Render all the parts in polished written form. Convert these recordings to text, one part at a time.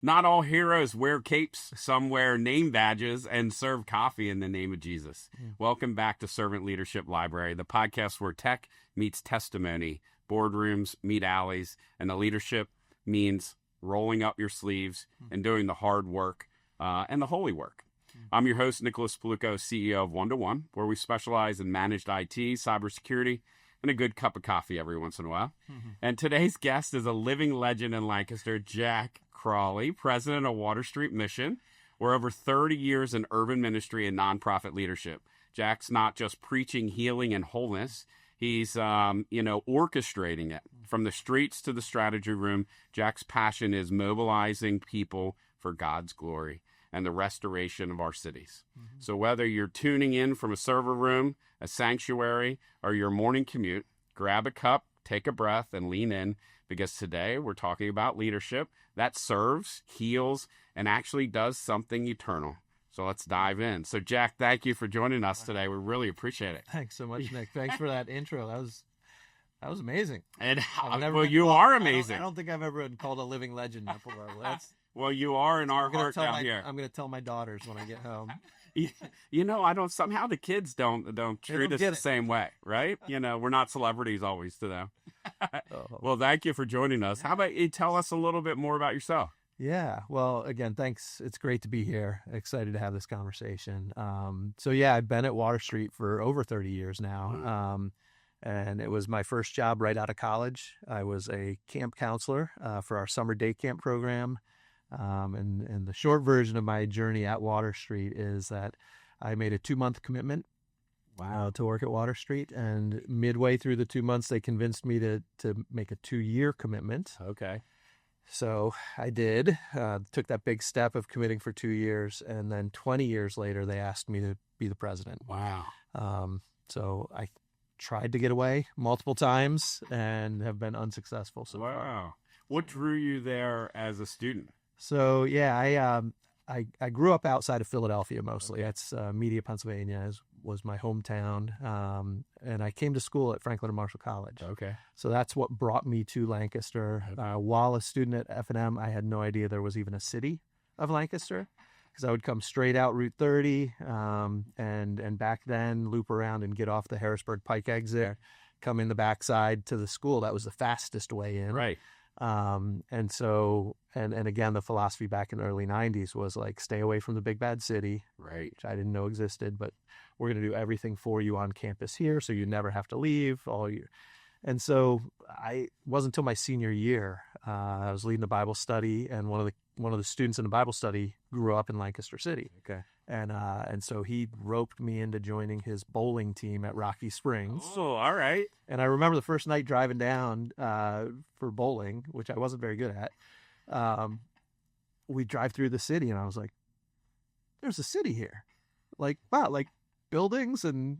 Not all heroes wear capes, some wear name badges, and serve coffee in the name of Jesus. Welcome back to Servant Leadership Library, the podcast where tech meets testimony, boardrooms meet alleys, and the leadership means rolling up your sleeves and doing the hard work and the holy work. I'm your host, Nicholas Paulukow, CEO of One to One, where we specialize in managed IT, cybersecurity, and a good cup of coffee every once in a while. And today's guest is a living legend in Lancaster, Jack Crowley, president of Water Street Mission. We're over 30 years in urban ministry and nonprofit leadership. Jack's not just preaching healing and wholeness. He's, orchestrating it. From the streets to the strategy room, Jack's passion is mobilizing people for God's glory and the restoration of our cities. So whether you're tuning in from a server room, a sanctuary, or your morning commute, grab a cup, take a breath, and lean in, because today we're talking about leadership that serves, heals, and actually does something eternal. So let's dive in. So Jack, thank you for joining us today. We really appreciate it. Thanks so much, Nick. Thanks for that intro. That was amazing. And you are amazing. I don't think I've ever been called a living legend before. Well, you are in our heart down here. I'm going to tell my daughters when I get home. Somehow the kids don't treat us the same way, right? We're not celebrities always to them. Well, thank you for joining us. How about you tell us a little bit more about yourself? Yeah. Well, again, thanks. It's great to be here. Excited to have this conversation. I've been at Water Street for over 30 years now. And it was my first job right out of college. I was a camp counselor for our summer day camp program. And the short version of my journey at Water Street is that I made a 2-month commitment to work at Water Street. And midway through the 2 months, they convinced me to make a 2-year commitment. Okay. So I did, took that big step of committing for 2 years. And then 20 years later, they asked me to be the president. Wow. So I tried to get away multiple times and have been unsuccessful. So wow. What drew you there as a student? So I grew up outside of Philadelphia mostly. That's Media, Pennsylvania was my hometown, and I came to school at Franklin and Marshall College. Okay. So that's what brought me to Lancaster. While a student at F&M, I had no idea there was even a city of Lancaster, because I would come straight out Route 30, and back then loop around and get off the Harrisburg Pike exit, come in the backside to the school. That was the fastest way in. Right. And again, the philosophy back in the early 90s was like, stay away from the big bad city, right? Which I didn't know existed, but we're going to do everything for you on campus here, so you never have to leave all year. And so I wasn't until my senior year, I was leading a Bible study, and one of the students in the Bible study grew up in Lancaster City. Okay. And so he roped me into joining his bowling team at Rocky Springs. Oh, all right. And I remember the first night driving down for bowling, which I wasn't very good at. We drive through the city, and I was like, there's a city here. Like, wow, like buildings and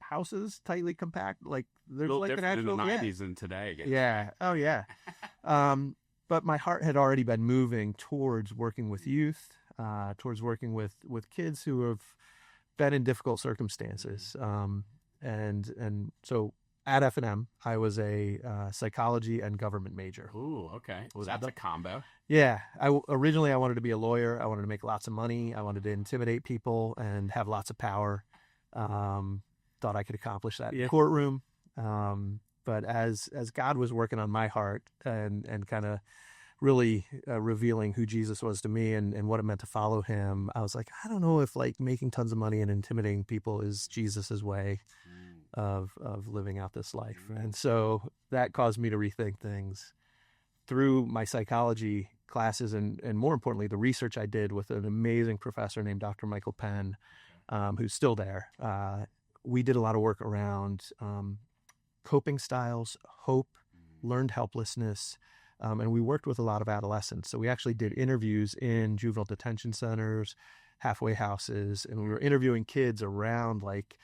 houses tightly compact. Like, there's like an actual... in the 90s and today. Yeah. Oh, yeah. But my heart had already been moving towards working with youth, towards working with kids who have been in difficult circumstances. And so at F&M, I was a psychology and government major. Ooh, okay. Well, that's a combo. Yeah. Originally, I wanted to be a lawyer. I wanted to make lots of money. I wanted to intimidate people and have lots of power. Thought I could accomplish that in the courtroom. But as God was working on my heart and kind of really revealing who Jesus was to me and what it meant to follow him, I was like, I don't know if like making tons of money and intimidating people is Jesus's way of living out this life. And so that caused me to rethink things. Through my psychology classes and more importantly, the research I did with an amazing professor named Dr. Michael Penn, who's still there, we did a lot of work around coping styles, hope, learned helplessness, and we worked with a lot of adolescents. So we actually did interviews in juvenile detention centers, halfway houses, and we were interviewing kids around like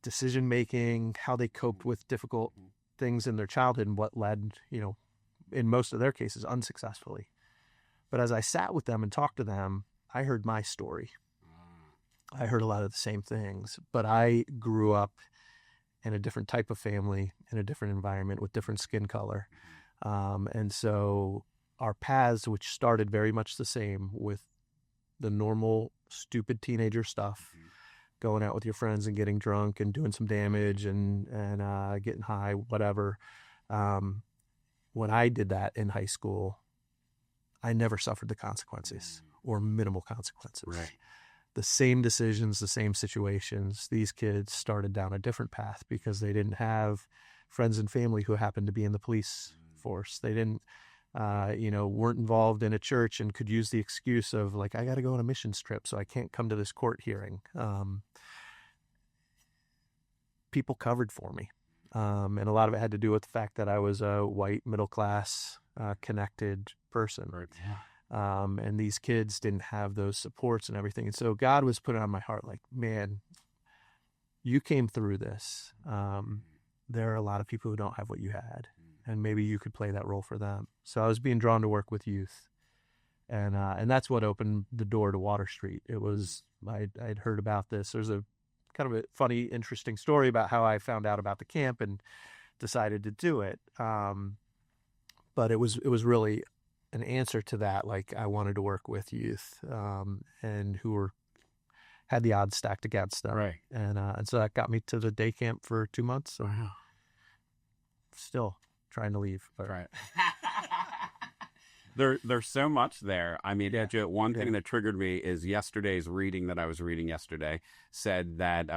decision-making, how they coped with difficult things in their childhood and what led, in most of their cases, unsuccessfully. But as I sat with them and talked to them, I heard my story. I heard a lot of the same things, but I grew up in a different type of family, in a different environment with different skin color. And so our paths, which started very much the same with the normal stupid teenager stuff, going out with your friends and getting drunk and doing some damage and getting high, whatever. When I did that in high school, I never suffered the consequences or minimal consequences. Right. The same decisions, the same situations. These kids started down a different path because they didn't have friends and family who happened to be in the police force. They didn't, weren't involved in a church and could use the excuse of like, I got to go on a missions trip, so I can't come to this court hearing. People covered for me. And a lot of it had to do with the fact that I was a white, middle-class, connected person. Right. Yeah. And these kids didn't have those supports and everything. And so God was putting on my heart, like, man, you came through this. There are a lot of people who don't have what you had, and maybe you could play that role for them. So I was being drawn to work with youth. And that's what opened the door to Water Street. It was, I'd heard about this. There's a kind of a funny, interesting story about how I found out about the camp and decided to do it. But it was really an answer to that. Like, I wanted to work with youth, and who had the odds stacked against them. Right. And so that got me to the day camp for 2 months. So Wow. Still trying to leave. But. Right. There's so much there. I mean, one thing that triggered me is yesterday's reading that I was reading yesterday said that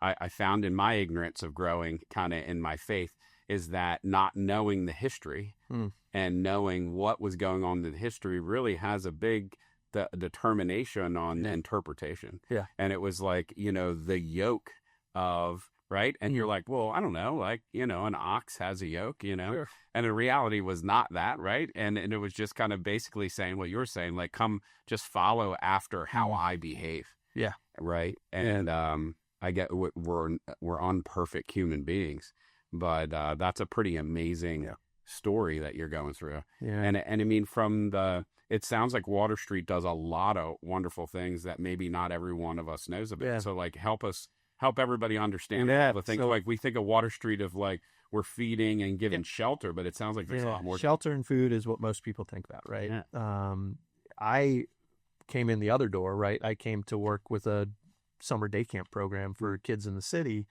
I found in my ignorance of growing kind of in my faith is that not knowing the history and knowing what was going on in the history really has a big determination on interpretation. Yeah. And it was like, the yoke of, right? And you're like, well, I don't know, like, an ox has a yoke, Sure. And the reality was not that, right? And it was just kind of basically saying what you're saying, like, come just follow after how I behave. Yeah. Right. And I get we're unperfect human beings, but that's a pretty amazing story that you're going through. Yeah. And I mean, it sounds like Water Street does a lot of wonderful things that maybe not every one of us knows about. Yeah. So like, help everybody understand. Yeah. Like, we think of Water Street of like, we're feeding and giving shelter, but it sounds like there's a lot more. Shelter and food is what most people think about, right? Yeah. I came in the other door, right? I came to work with a summer day camp program for kids in the city.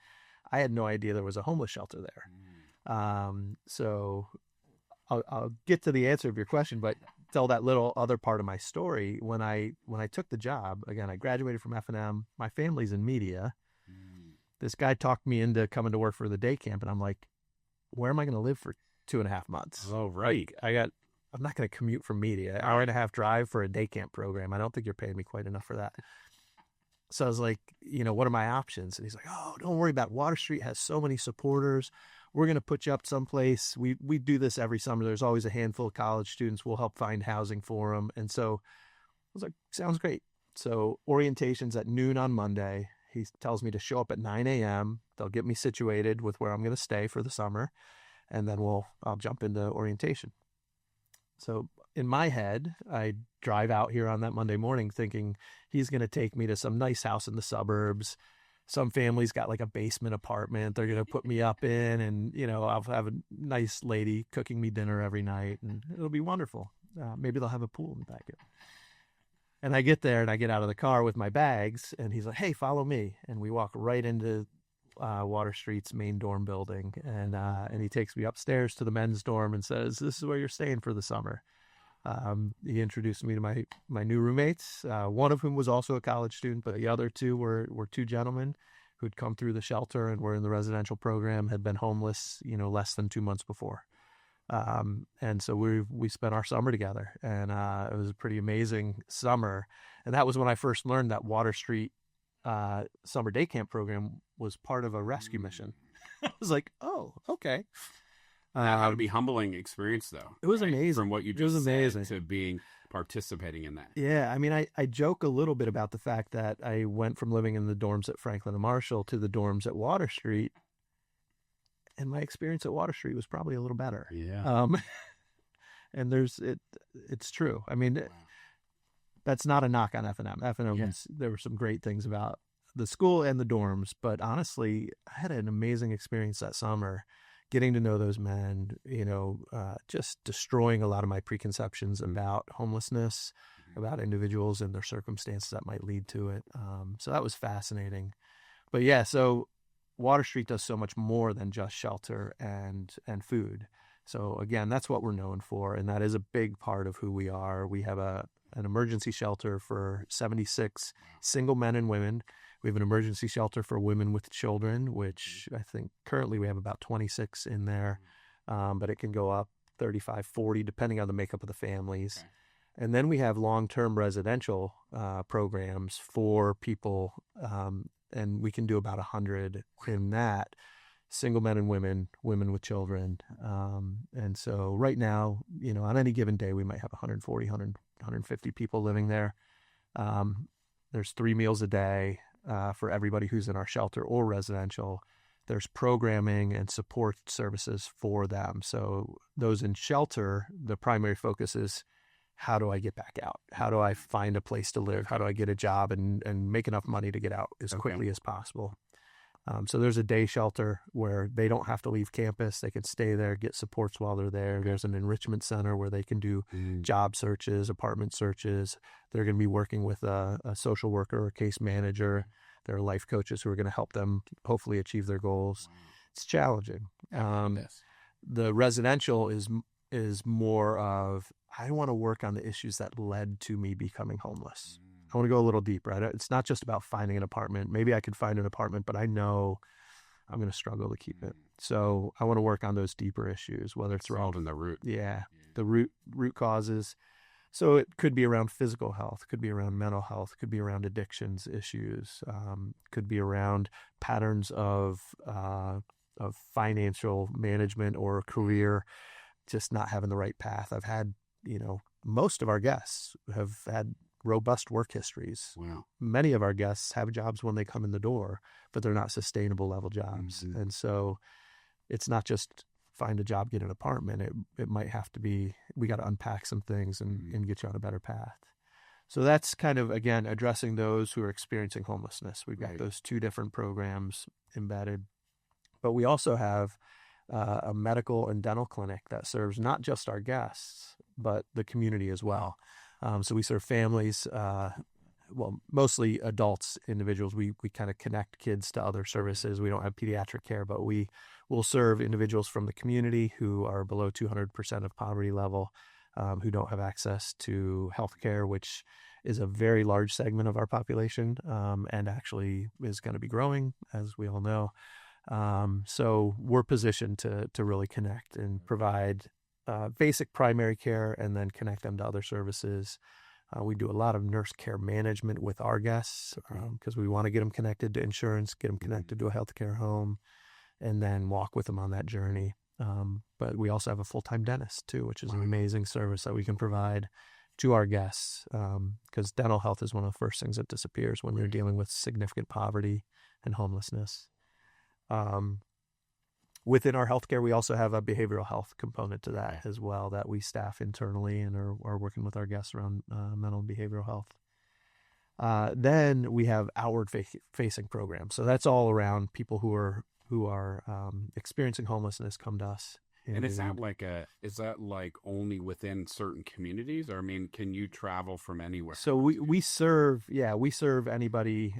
I had no idea there was a homeless shelter there. So I'll get to the answer of your question, but tell that little other part of my story. When I took the job, again, I graduated from F&M. My family's in media. This guy talked me into coming to work for the day camp, and I'm like, where am I going to live for 2.5 months? Oh, right. Like, I'm not going to commute from media, an hour and a half drive for a day camp program. I don't think you're paying me quite enough for that. So I was like, what are my options? And he's like, oh, don't worry about it. Water Street has so many supporters. We're going to put you up someplace. We do this every summer. There's always a handful of college students. We'll help find housing for them. And so I was like, sounds great. So orientation's at noon on Monday. He tells me to show up at 9 a.m. They'll get me situated with where I'm going to stay for the summer, and then I'll jump into orientation. So in my head, I drive out here on that Monday morning thinking he's going to take me to some nice house in the suburbs. Some family's got like a basement apartment they're going to put me up in, and, I'll have a nice lady cooking me dinner every night, and it'll be wonderful. Maybe they'll have a pool in the backyard. And I get there and I get out of the car with my bags, and he's like, hey, follow me. And we walk right into Water Street's main dorm building. And he takes me upstairs to the men's dorm and says, this is where you're staying for the summer. He introduced me to my new roommates, one of whom was also a college student, but the other two were two gentlemen who'd come through the shelter and were in the residential program, had been homeless, less than 2 months before. And so we spent our summer together, and it was a pretty amazing summer. And that was when I first learned that Water Street summer day camp program was part of a rescue mission. I was like, oh, okay. That had to be humbling experience, though. It was amazing. From what you just said to participating in that. Yeah, I mean, I joke a little bit about the fact that I went from living in the dorms at Franklin and Marshall to the dorms at Water Street. And my experience at Water Street was probably a little better. Yeah. And it's true. I mean, that's not a knock on F&M. F&M, there were some great things about the school and the dorms, but honestly, I had an amazing experience that summer getting to know those men, just destroying a lot of my preconceptions about homelessness, about individuals and their circumstances that might lead to it. So that was fascinating. But yeah, so Water Street does so much more than just shelter and food. So again, that's what we're known for, and that is a big part of who we are. We have an emergency shelter for 76 single men and women. We have an emergency shelter for women with children, which I think currently we have about 26 in there, but it can go up 35, 40, depending on the makeup of the families. Okay. And then we have long-term residential programs for people, and we can do about 100 in that. Single men and women with children. And so right now, on any given day, we might have 140, 150 people living there. There's 3 meals a day for everybody who's in our shelter or residential. There's programming and support services for them. So those in shelter, the primary focus is, how do I get back out? How do I find a place to live? How do I get a job and make enough money to get out as quickly as possible? So there's a day shelter where they don't have to leave campus. They can stay there, get supports while they're there. There's an enrichment center where they can do job searches, apartment searches. They're going to be working with a social worker or case manager. There are life coaches who are going to help them hopefully achieve their goals. It's challenging. The residential is more of, I want to work on the issues that led to me becoming homeless. I want to go a little deeper. It's not just about finding an apartment. Maybe I could find an apartment, but I know I'm going to struggle to keep it. So I want to work on those deeper issues, whether it's around in the root. Yeah, the root causes. So it could be around physical health, could be around mental health, could be around addictions issues, could be around patterns of financial management or career, just not having the right path. I've had, most of our guests have had robust work histories. Wow. Many of our guests have jobs when they come in the door, but they're not sustainable level jobs. Mm-hmm. And so it's not just find a job, get an apartment. It might have to be, we got to unpack some things and get you on a better path. So that's kind of, again, addressing those who are experiencing homelessness. We've got those 2 different programs embedded, but we also have a medical and dental clinic that serves not just our guests, but the community as well. So we serve families, mostly adults, individuals. We kind of connect kids to other services. We don't have pediatric care, but we will serve individuals from the community who are below 200% of poverty level, who don't have access to health care, which is a very large segment of our population, and actually is going to be growing, as we all know. So we're positioned to really connect and provide basic primary care and then connect them to other services. We do a lot of nurse care management with our guests because we want to get them connected to insurance, get them connected to a healthcare home, and then walk with them on that journey. But we also have a full-time dentist too, which is an amazing service that we can provide to our guests, because dental health is one of the first things that disappears when you're dealing with significant poverty and homelessness. Within our healthcare, we also have a behavioral health component to that as well that we staff internally and are working with our guests around mental and behavioral health. Then we have outward-facing programs. So that's all around people who are experiencing homelessness come to us. And is that like only within certain communities, or can you travel from anywhere? So we serve anybody.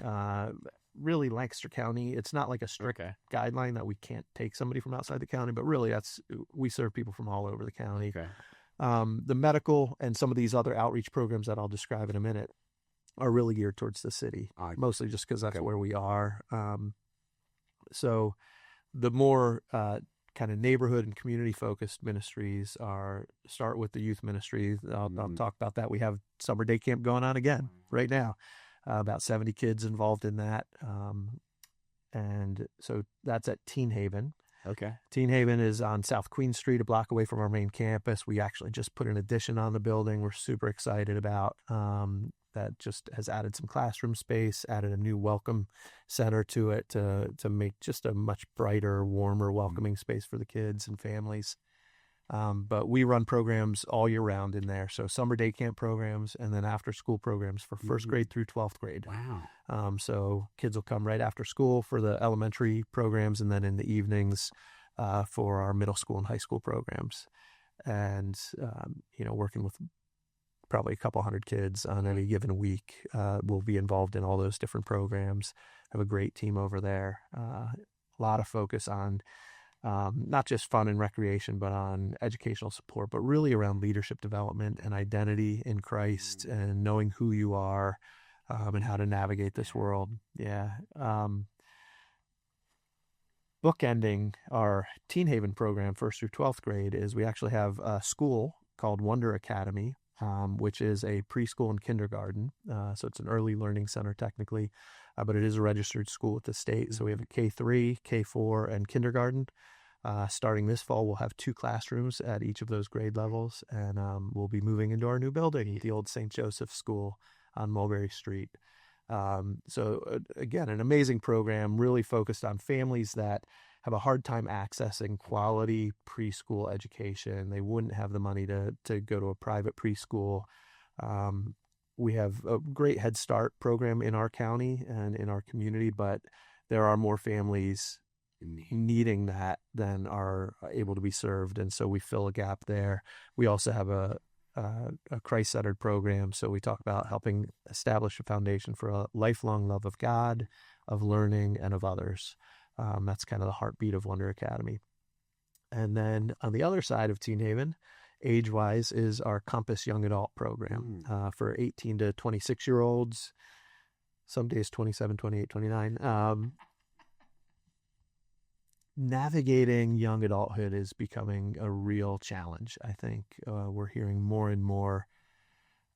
Really, Lancaster County, it's not like a strict guideline that we can't take somebody from outside the county, but really we serve people from all over the county. Okay. The medical and some of these other outreach programs that I'll describe in a minute are really geared towards the city, mostly just because that's where we are. So the more kind of neighborhood and community focused ministries start with the youth ministry. I'll talk about that. We have summer day camp going on again right now. About 70 kids involved in that. And so that's at Teen Haven. Okay. Teen Haven is on South Queen Street, a block away from our main campus. We actually just put an addition on the building we're super excited about. That just has added some classroom space, added a new welcome center to it to make just a much brighter, warmer, welcoming space for the kids and families. But we run programs all year round in there. So summer day camp programs and then after school programs for first grade through 12th grade. Wow. So kids will come right after school for the elementary programs. And then in the evenings, for our middle school and high school programs. And, working with probably a couple hundred kids on any given week, we'll be involved in all those different programs. Have a great team over there. A lot of focus on not just fun and recreation, but on educational support, but really around leadership development and identity in Christ and knowing who you are and how to navigate this world. Yeah. Bookending our Teen Haven program, 1st through 12th grade, is we actually have a school called Wonder Academy, which is a preschool and kindergarten. So it's an early learning center technically, but it is a registered school with the state. So we have a K3, K4, and kindergarten. Starting this fall, we'll have 2 classrooms at each of those grade levels, and we'll be moving into our new building, the old St. Joseph School on Mulberry Street. Again, an amazing program, really focused on families that have a hard time accessing quality preschool education. They wouldn't have the money to go to a private preschool. We have a great Head Start program in our county and in our community, but there are more families needing that than are able to be served. And so we fill a gap there. We also have a Christ-centered program. So we talk about helping establish a foundation for a lifelong love of God, of learning, and of others. That's kind of the heartbeat of Wonder Academy. And then on the other side of Teen Haven, age-wise, is our Compass Young Adult program for 18 to 26-year-olds, some days 27, 28, 29. Navigating young adulthood is becoming a real challenge. I think we're hearing more and more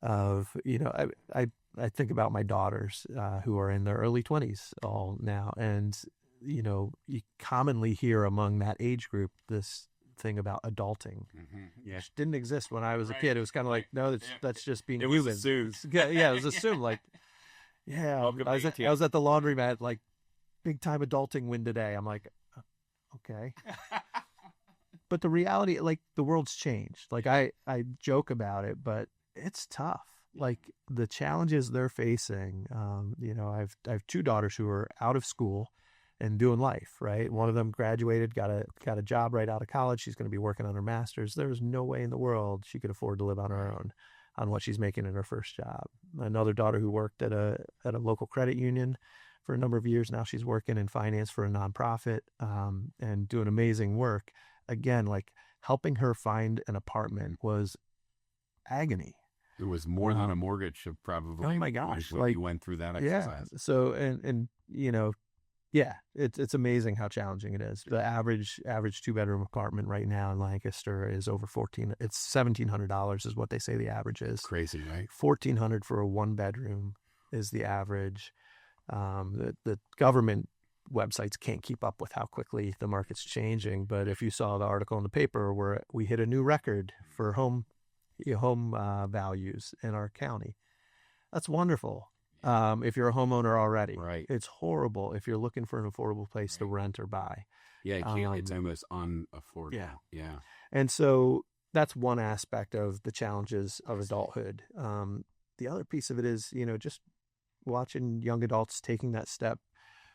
of, I think about my daughters who are in their early 20s all now. And, you commonly hear among that age group this thing about adulting, which didn't exist when I was a kid. It was kind of like, no, that's just being human. It was assumed. Yeah, it was assumed. Like, I was at the laundromat, like, big time adulting win today. I'm like, okay. But the reality, like, the world's changed. Like, I joke about it, but it's tough. Like, the challenges they're facing, I have 2 daughters who are out of school and doing life, right? One of them graduated, got a job right out of college. She's going to be working on her master's. There's no way in the world she could afford to live on her own on what she's making in her first job. Another daughter who worked at a local credit union for a number of years. Now she's working in finance for a nonprofit and doing amazing work. Again, like, helping her find an apartment was agony. It was more than a mortgage of probably. Oh my gosh! Like, you went through that exercise. Yeah. So it's amazing how challenging it is. The average 2-bedroom apartment right now in Lancaster is over It's $1,700 is what they say the average is. Crazy, right? $1,400 for a 1-bedroom is the average. The government websites can't keep up with how quickly the market's changing. But if you saw the article in the paper where we hit a new record for home values in our county, that's wonderful. If you're a homeowner already, right? It's horrible if you're looking for an affordable place to rent or buy. Yeah, it's almost unaffordable. Yeah. And so that's one aspect of the challenges of adulthood. The other piece of it is, just watching young adults taking that step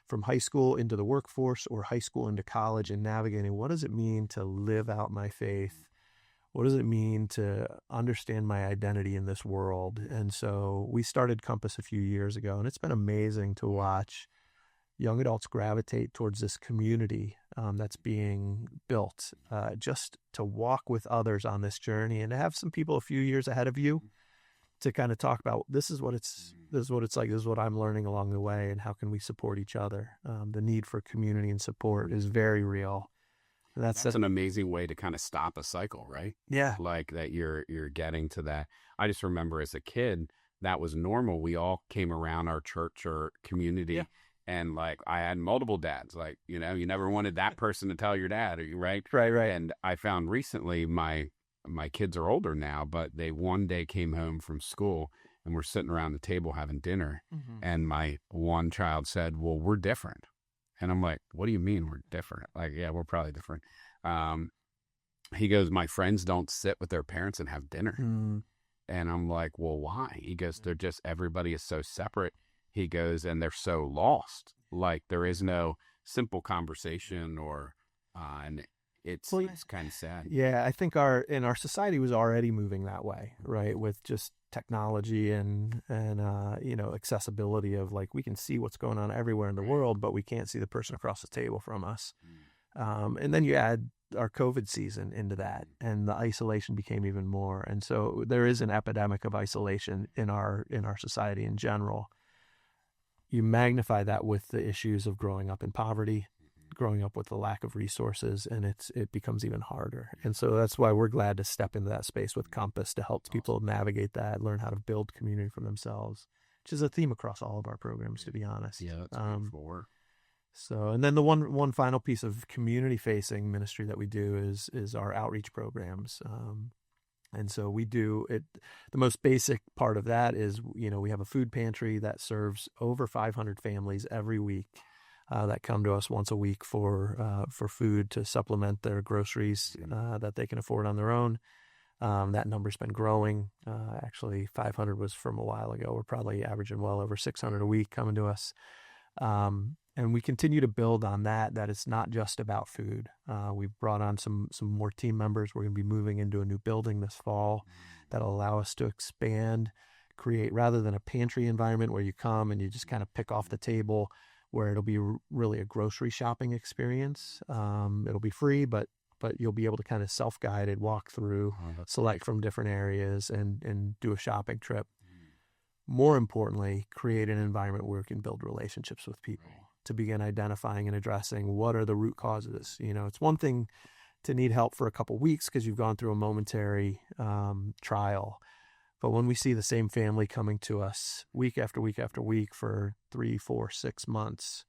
from high school into the workforce or high school into college and navigating what does it mean to live out my faith? What does it mean to understand my identity in this world? And so we started Compass a few years ago, and it's been amazing to watch young adults gravitate towards this community that's being built, just to walk with others on this journey and to have some people a few years ahead of you to kind of talk about this is what it's like, this is what I'm learning along the way, and how can we support each other. The need for community and support is very real. That's an amazing way to kind of stop a cycle, right? Yeah. Like that you're getting to that. I just remember as a kid, that was normal. We all came around our church or community and like I had multiple dads. Like, you never wanted that person to tell your dad, right? Right. And I found recently my kids are older now, but they one day came home from school and we're sitting around the table having dinner. And my one child said, well, we're different. And I'm like, what do you mean we're different? Like, yeah, we're probably different. He goes, my friends don't sit with their parents and have dinner. And I'm like, well, why? He goes, everybody is so separate. He goes, and they're so lost. Like, there is no simple conversation or, and it's kind of sad. Yeah, I think our society was already moving that way, right? With just technology and accessibility of like, we can see what's going on everywhere in the world, but we can't see the person across the table from us. And then you add our COVID season into that, and the isolation became even more. And so there is an epidemic of isolation in our society in general. You magnify that with the issues of growing up in poverty, growing up with the lack of resources, and it becomes even harder. And so that's why we're glad to step into that space with Compass to help people navigate that, learn how to build community for themselves, which is a theme across all of our programs, to be honest. Yeah, that's beautiful work. So, and then the one final piece of community-facing ministry that we do is our outreach programs. And so we do it. The most basic part of that is, we have a food pantry that serves over 500 families every week that come to us once a week for food to supplement their groceries that they can afford on their own. That number's been growing. Actually, 500 was from a while ago. We're probably averaging well over 600 a week coming to us. And we continue to build on that it's not just about food. We've brought on some more team members. We're going to be moving into a new building this fall that'll allow us to expand, create, rather than a pantry environment where you come and you just kind of pick off the table, where it'll be really a grocery shopping experience. It'll be free, but you'll be able to kind of self-guided walk through, select from different areas and do a shopping trip. More importantly, create an environment where we can build relationships with people to begin identifying and addressing what are the root causes. It's one thing to need help for a couple of weeks because you've gone through a momentary trial. But when we see the same family coming to us week after week after week for 3, 4, 6 months,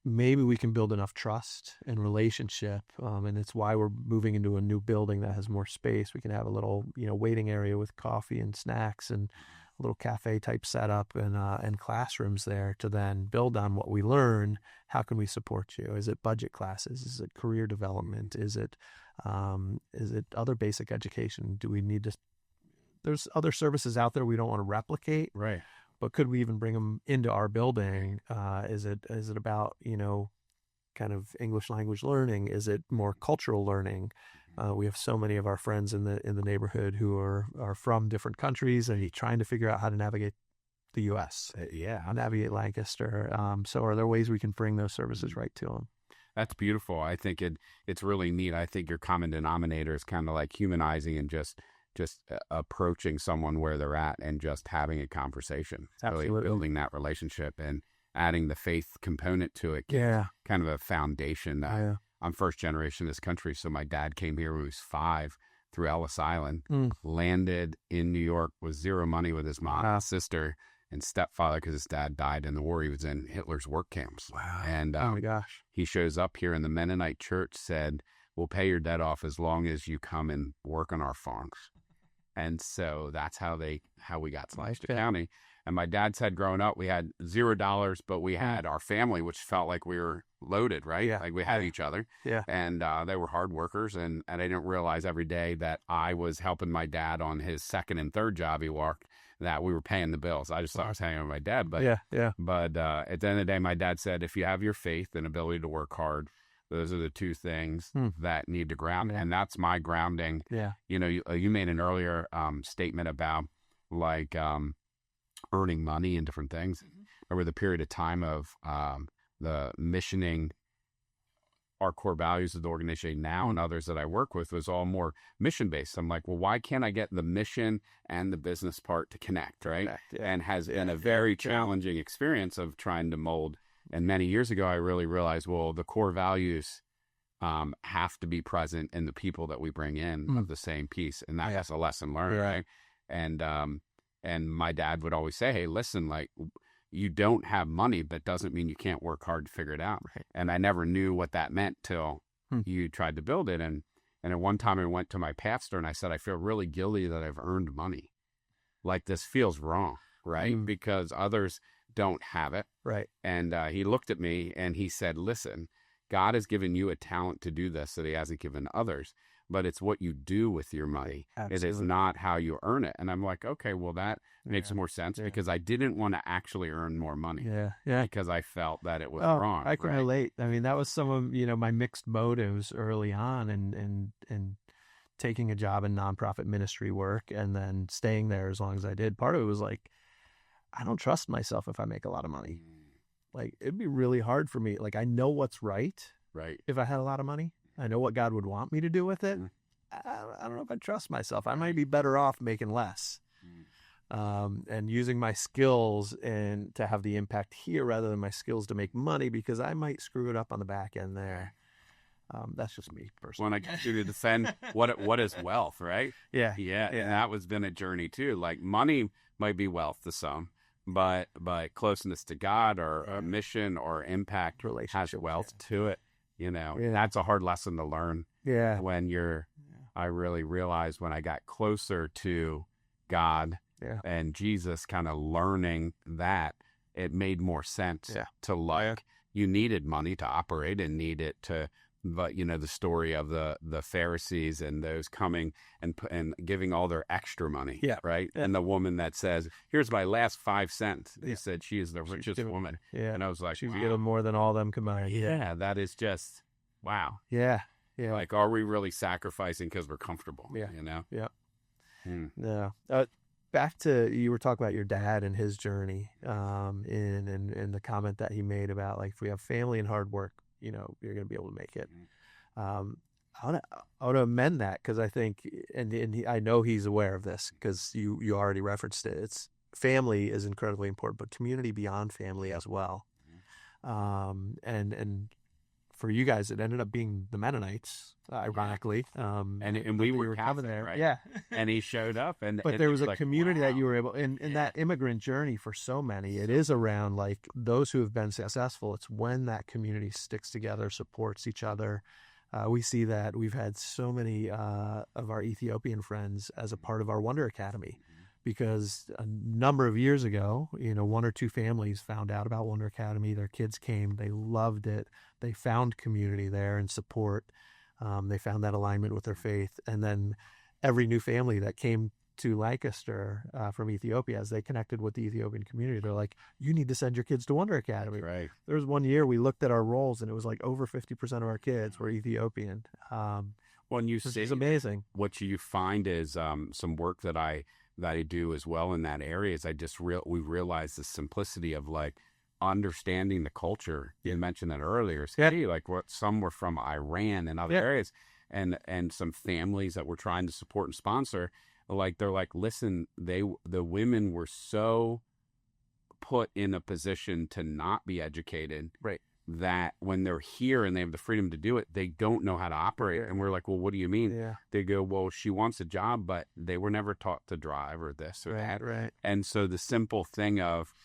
maybe we can build enough trust and relationship. And it's why we're moving into a new building that has more space. We can have a little, waiting area with coffee and snacks and a little cafe type setup and classrooms there to then build on what we learn. How can we support you? Is it budget classes? Is it career development? Is it other basic education? Do we need to? There's other services out there we don't want to replicate, right? But could we even bring them into our building? Is it about kind of English language learning? Is it more cultural learning? We have so many of our friends in the neighborhood who are from different countries and trying to figure out how to navigate the U.S. Navigate Lancaster. So are there ways we can bring those services right to them? That's beautiful. I think it's really neat. I think your common denominator is kind of like humanizing and just approaching someone where they're at and just having a conversation. Absolutely. Really building that relationship and adding the faith component to it. Yeah. Kind of a foundation. I'm first generation in this country. So my dad came here when he was 5 through Ellis Island, landed in New York with zero money with his mom, sister, and stepfather because his dad died in the war. He was in Hitler's work camps. Wow. And oh my gosh. He shows up here and the Mennonite church said, we'll pay your debt off as long as you come and work on our farms. And so that's how we got to Lancaster County. And my dad said growing up, we had $0, but we had our family, which felt like we were loaded, right? Yeah. Like we had each other. Yeah. And they were hard workers. And I didn't realize every day that I was helping my dad on his second and third job he worked, that we were paying the bills. I just thought I was hanging with my dad. But But at the end of the day, my dad said, if you have your faith and ability to work hard, those are the two things that need to ground. And that's my grounding. Yeah. You made an earlier statement about like earning money and different things. Over the period of time of the missioning our core values of the organization now and others that I work with was all more mission based. I'm like, well, why can't I get the mission and the business part to connect, right? And has been a very challenging experience of trying to mold. And many years ago, I really realized, well, the core values have to be present in the people that we bring in of the same piece. And that's a lesson learned, right? And my dad would always say, hey, listen, like, you don't have money, but doesn't mean you can't work hard to figure it out. Right. And I never knew what that meant till you tried to build it. And at one time I went to my pastor and I said, I feel really guilty that I've earned money. Like, this feels wrong, right? Because others don't have it. Right. And he looked at me and he said, listen, God has given you a talent to do this that he hasn't given others. but it's what you do with your money. Absolutely. It is not how you earn it. And I'm like, okay, well, that makes more sense because I didn't want to actually earn more money. Because I felt that it was wrong. I can relate. I mean, that was some of, my mixed motives early on and taking a job in nonprofit ministry work and then staying there as long as I did. Part of it was like, I don't trust myself if I make a lot of money. Like, it'd be really hard for me. Like, I know what's right. If I had a lot of money, I know what God would want me to do with it. I don't know if I trust myself. I might be better off making less. And using my skills and to have the impact here rather than my skills to make money, because I might screw it up on the back end there. That's just me personally. When I get you to defend what is wealth, right? Yeah. And that was been a journey too. Like, money might be wealth to some, but closeness to God or a mission or impact has wealth to it. That's a hard lesson to learn. When I really realized when I got closer to God and Jesus, kind of learning that, it made more sense to like, you needed money to operate and need it to, but the story of the Pharisees and those coming and giving all their extra money, right? And the woman that says, "Here's my last 5 cents." He said she is the richest woman. And I was like, she's given more than all them combined. That is just wow. Like, are we really sacrificing because we're comfortable? Back to, you were talking about your dad and his journey, in the comment that he made about, like, if we have family and hard work, you're going to be able to make it. I want to amend that, because I think, and I know he's aware of this because you already referenced it. It's family is incredibly important, but community beyond family as well. And for you guys, it ended up being the Mennonites, ironically. And we were Catholic, there, right? And he showed up, but there was a community that you were able, in that immigrant journey for so many, it is around, like, those who have been successful. It's when that community sticks together, supports each other. We see that. We've had so many of our Ethiopian friends as a part of our Wonder Academy, because a number of years ago, 1 or 2 families found out about Wonder Academy. Their kids came. They loved it. They found community there and support. They found that alignment with their faith. And then every new family that came to Lancaster from Ethiopia, as they connected with the Ethiopian community, they're like, you need to send your kids to Wonder Academy. Right. There was one year we looked at our rolls, and it was like over 50% of our kids were Ethiopian. When you say, amazing. What you find is some work that I do as well in that area is we realize the simplicity of, like, understanding the culture. You mentioned that earlier. Like, what some were from Iran and other areas, and some families that we're trying to support and sponsor. Like, they're like, listen, the women were so put in a position to not be educated, right, that when they're here and they have the freedom to do it, they don't know how to operate. And we're like, well, what do you mean? They go, well, she wants a job, but they were never taught to drive or this or that. Right. And so the simple thing of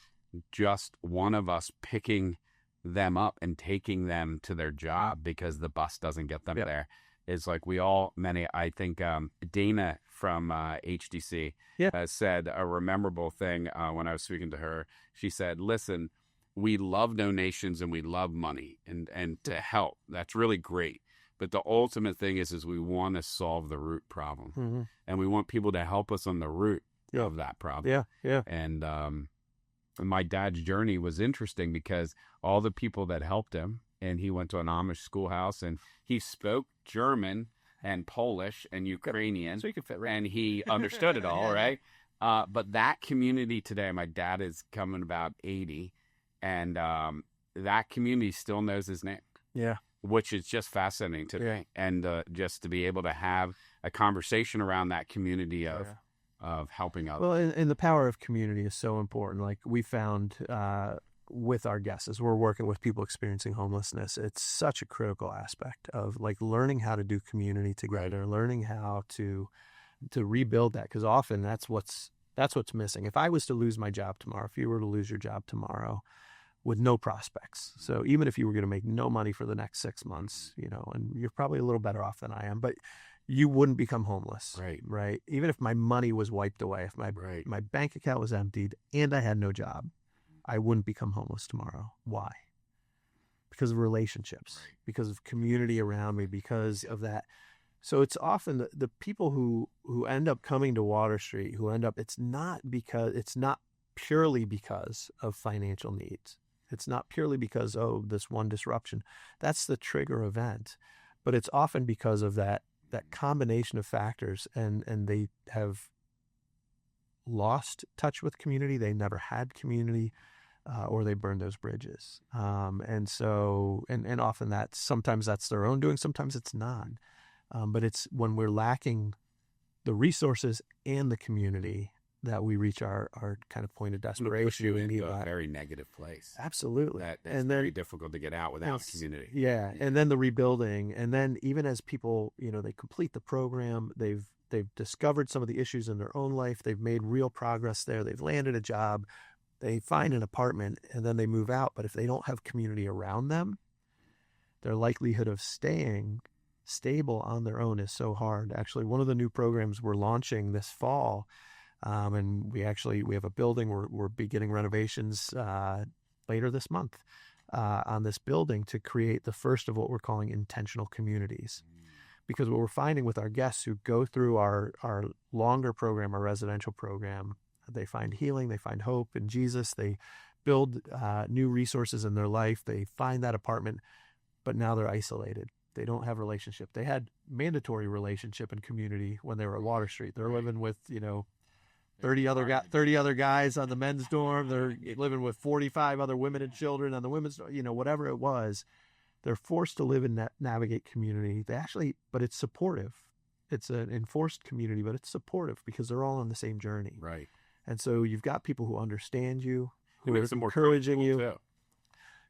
just one of us picking them up and taking them to their job because the bus doesn't get them there is like, I think Dana from HDC has said a memorable thing when I was speaking to her. She said, listen, we love donations and we love money and to help. That's really great. But the ultimate thing is we want to solve the root problem. And we want people to help us on the root of that problem. And my dad's journey was interesting because all the people that helped him, and he went to an Amish schoolhouse and he spoke German and Polish and Ukrainian. So he could fit, and he understood it all, right? But that community today, my dad is coming about 80, and that community still knows his name. Which is just fascinating today. And just to be able to have a conversation around that community of helping others. Well, and the power of community is so important. Like, we found with our guests, as we're working with people experiencing homelessness, it's such a critical aspect of, like, learning how to do community together, learning how to rebuild that, because often that's what's missing. If I was to lose my job tomorrow, if you were to lose your job tomorrow with no prospects, so even if you were going to make no money for the next 6 months, and you're probably a little better off than I am, but you wouldn't become homeless, right? Even if my money was wiped away, if my bank account was emptied and I had no job, I wouldn't become homeless tomorrow. Why? Because of relationships, because of community around me, because of that So it's often the people who end up coming to Water Street, it's not purely because of financial needs. It's not purely because, this one disruption. That's the trigger event. But it's often because of that combination of factors, and they have lost touch with community. They never had community, or they burned those bridges. And so, and often sometimes that's their own doing, sometimes it's not. But it's when we're lacking the resources and the community that we reach our kind of point of desperation. Push you into a very negative place. Absolutely. That's very difficult to get out without community. Yeah. And then the rebuilding. And then even as people, they complete the program, they've discovered some of the issues in their own life. They've made real progress there. They've landed a job. They find an apartment and then they move out. But if they don't have community around them, their likelihood of staying stable on their own is so hard. Actually, one of the new programs we're launching this fall, and we have a building, we're beginning renovations later this month on this building to create the first of what we're calling intentional communities. Because what we're finding with our guests who go through our longer program, our residential program, they find healing, they find hope in Jesus, they build new resources in their life, they find that apartment, but now they're isolated. They don't have relationship. They had mandatory relationship and community when they were at Water Street. They're living with, 30 other guys on the men's dorm. They're living with 45 other women and children on the women's dorm, whatever it was. They're forced to live and navigate community. But it's supportive. It's an enforced community, but it's supportive because they're all on the same journey. Right. And so you've got people who understand you, who are encouraging you. Yeah.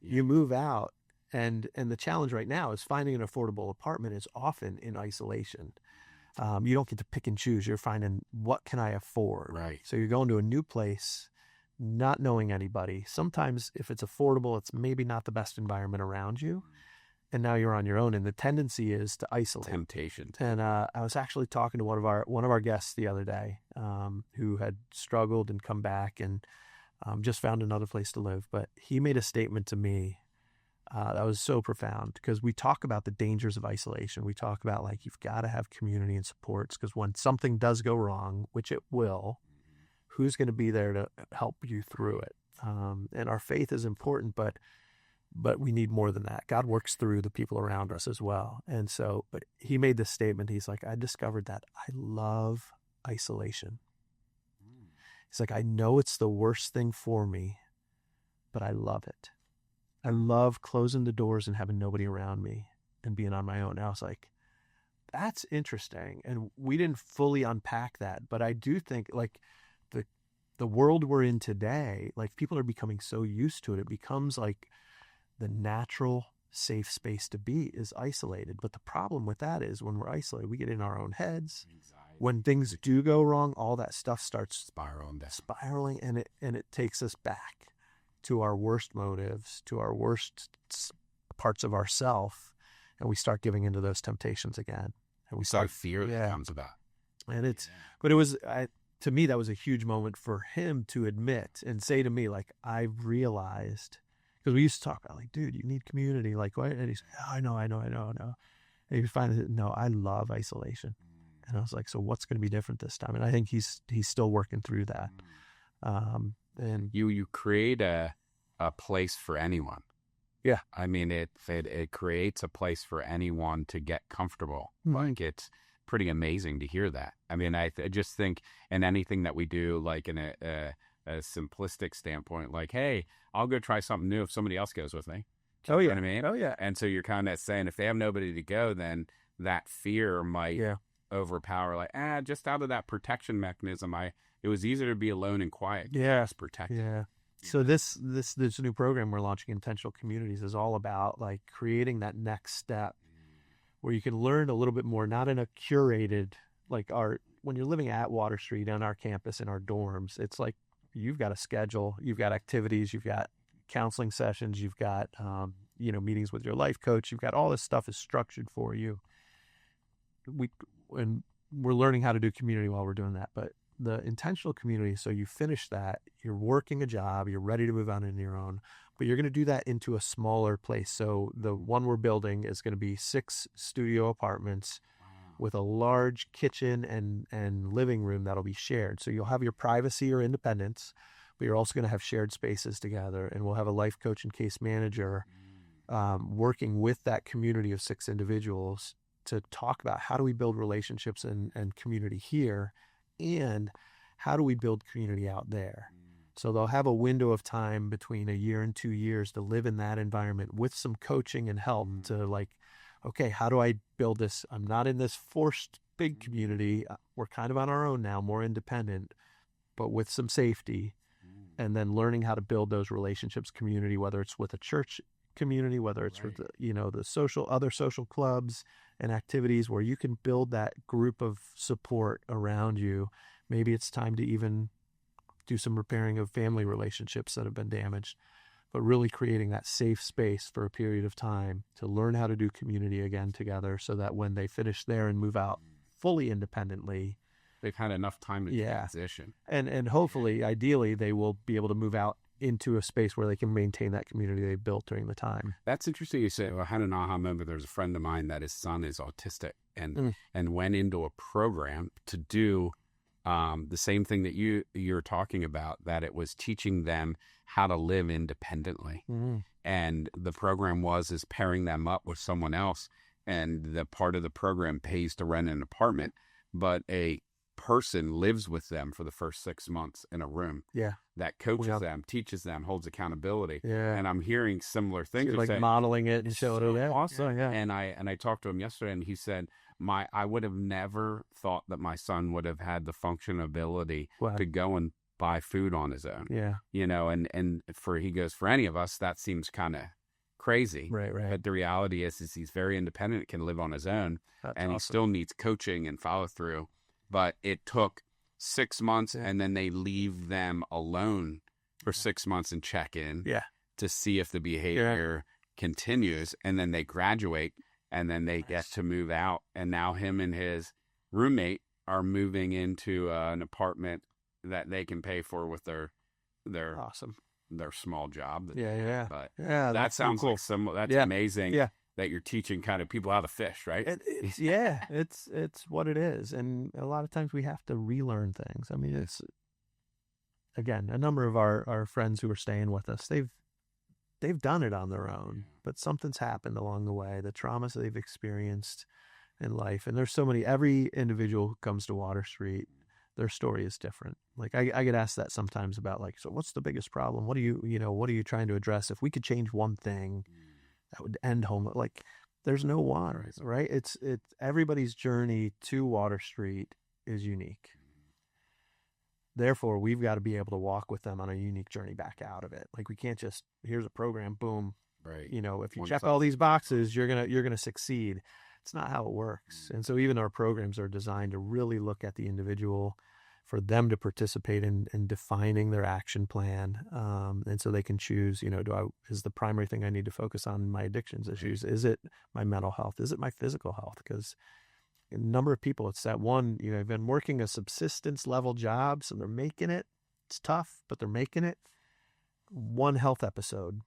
You move out. And the challenge right now is finding an affordable apartment is often in isolation. You don't get to pick and choose. You're finding, what can I afford? Right. So you're going to a new place, not knowing anybody. Sometimes if it's affordable, it's maybe not the best environment around you. And now you're on your own. And the tendency is to isolate. Temptation. And I was actually talking to one of our guests the other day who had struggled and come back and just found another place to live. But he made a statement to me that was so profound, because we talk about the dangers of isolation. We talk about you've got to have community and supports, because when something does go wrong, which it will, who's going to be there to help you through it? And our faith is important, but we need more than that. God works through the people around us as well. And so, but he made this statement. He's like, I discovered that I love isolation. He's like, I know it's the worst thing for me, but I love it. I love closing the doors and having nobody around me and being on my own. And I was like, that's interesting. And we didn't fully unpack that, but I do think the world we're in today, people are becoming so used to it. It becomes the natural safe space to be is isolated. But the problem with that is when we're isolated, we get in our own heads. Anxiety. When things do go wrong, all that stuff starts spiraling, and it takes us back to our worst motives, to our worst parts of ourself, and we start giving into those temptations again. And we start fear that comes about. And but it was, to me, that was a huge moment for him to admit and say to me, I've realized, because we used to talk about dude, you need community. What? And he's, I know. And you find that, no, I love isolation. And I was like, so what's going to be different this time? And I think he's still working through that. And you create a place for anyone. Yeah. I mean, it creates a place for anyone to get comfortable. Mm-hmm. It's pretty amazing to hear that. I mean, I just think in anything that we do, in a simplistic standpoint, hey, I'll go try something new if somebody else goes with me. Oh, yeah. You know what I mean? Oh, yeah. And so you're kind of saying if they have nobody to go, then that fear might overpower, just out of that protection mechanism, it was easier to be alone and quiet. Yeah. Just protected. Yeah. So this new program we're launching, Intentional Communities, is all about creating that next step where you can learn a little bit more, not in a curated, when you're living at Water Street on our campus in our dorms, it's you've got a schedule, you've got activities, you've got counseling sessions, you've got, meetings with your life coach, you've got all this stuff is structured for you. And we're learning how to do community while we're doing that, but the intentional community, so you finish that, you're working a job, you're ready to move on into your own, but you're going to do that into a smaller place. So the one we're building is going to be 6 studio apartments with a large kitchen and living room that'll be shared. So you'll have your privacy or independence, but you're also going to have shared spaces together. And we'll have a life coach and case manager working with that community of 6 individuals to talk about how do we build relationships and community here, and how do we build community out there. So they'll have a window of time between 1 year and 2 years to live in that environment with some coaching and help to like, okay, how do I build this? I'm not in this forced big community. We're kind of on our own now, more independent, but with some safety. And then learning how to build those relationships, community, whether it's with a church community, whether it's with, the other social clubs and activities where you can build that group of support around you. Maybe it's time to even do some repairing of family relationships that have been damaged, but really creating that safe space for a period of time to learn how to do community again together, so that when they finish there and move out fully independently, they've had enough time to transition. And hopefully, ideally, they will be able to move out into a space where they can maintain that community they built during the time. That's interesting. You say, well, I had an aha moment. There's a friend of mine that his son is autistic and went into a program to do the same thing that you're talking about, that it was teaching them how to live independently. And the program is pairing them up with someone else. And the part of the program pays to rent an apartment, but a person lives with them for the first 6 months in a room. That coaches them, teaches them, holds accountability. And I'm hearing similar things. So like modeling it and showing it. Awesome. And I talked to him yesterday, and he said, I would have never thought that my son would have had the functionability to go and buy food on his own. And he goes, for any of us, that seems kind of crazy. Right. But the reality is he's very independent, can live on his own. That's and awesome. He still needs coaching and follow through. But it took 6 months, and then they leave them alone for 6 months and check in to see if the behavior continues. And then they graduate, and then they get to move out. And now him and his roommate are moving into an apartment that they can pay for with their awesome, their small job. But that sounds cool. like that's amazing. That you're teaching kind of people how to fish, right? It's what it is. And a lot of times we have to relearn things. I mean, it's, again, a number of our friends who are staying with us, they've done it on their own, but something's happened along the way, the traumas that they've experienced in life. And there's so many, every individual who comes to Water Street, their story is different. Like I get asked that sometimes about like, so what's the biggest problem? What are you trying to address? If we could change one thing that would end homeless, like there's no one, right? It's everybody's journey to Water Street is unique. Therefore, we've got to be able to walk with them on a unique journey back out of it. Like we can't just, here's a program, boom. Right. If you check all these boxes, you're gonna succeed. It's not how it works. And so even our programs are designed to really look at the individual, for them to participate in defining their action plan. And so they can choose, is the primary thing I need to focus on in my addictions issues? Is it my mental health? Is it my physical health? Because a number of people, it's that one, they've been working a subsistence level job, so they're making it. It's tough, but they're making it. One health episode,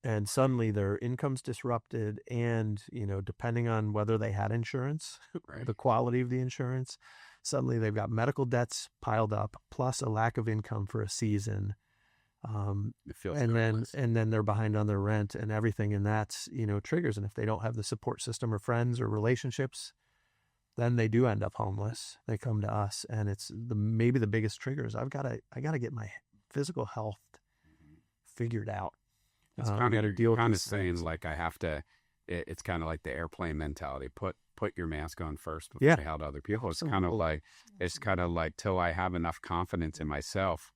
and suddenly their income's disrupted, and, depending on whether they had insurance, the quality of the insurance, suddenly they've got medical debts piled up, plus a lack of income for a season. And then they're behind on their rent and everything. And that's, triggers. And if they don't have the support system or friends or relationships, then they do end up homeless. They come to us, and it's maybe the biggest trigger is I got to get my physical health figured out. It's kind of saying like I have to. It's kind of like the airplane mentality. Put your mask on first before you help other people. It's kind of like till I have enough confidence in myself,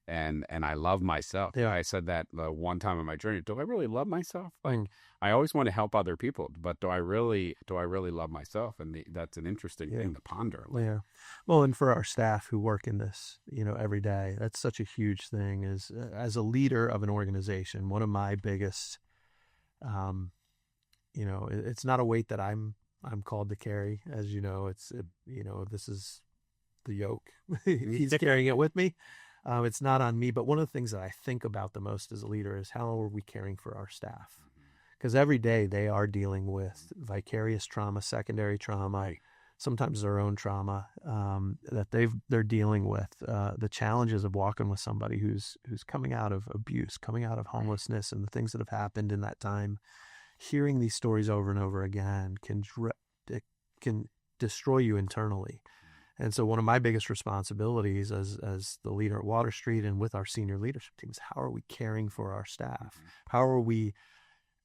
and I love myself. I said that one time in my journey. Do I really love myself? Like I always want to help other people, but do I really love myself? And that's an interesting thing to ponder. Well, and for our staff who work in this, every day, that's such a huge thing. Is as a leader of an organization, one of my biggest, it's not a weight that I'm called to carry. As this is the yoke. He's carrying it with me. It's not on me. But one of the things that I think about the most as a leader is how are we caring for our staff? Because every day they are dealing with vicarious trauma, secondary trauma, sometimes their own trauma, that they're dealing with, the challenges of walking with somebody who's coming out of abuse, coming out of homelessness, and the things that have happened in that time. Hearing these stories over and over again it can destroy you internally. And so one of my biggest responsibilities as the leader at Water Street and with our senior leadership team is, how are we caring for our staff? How are we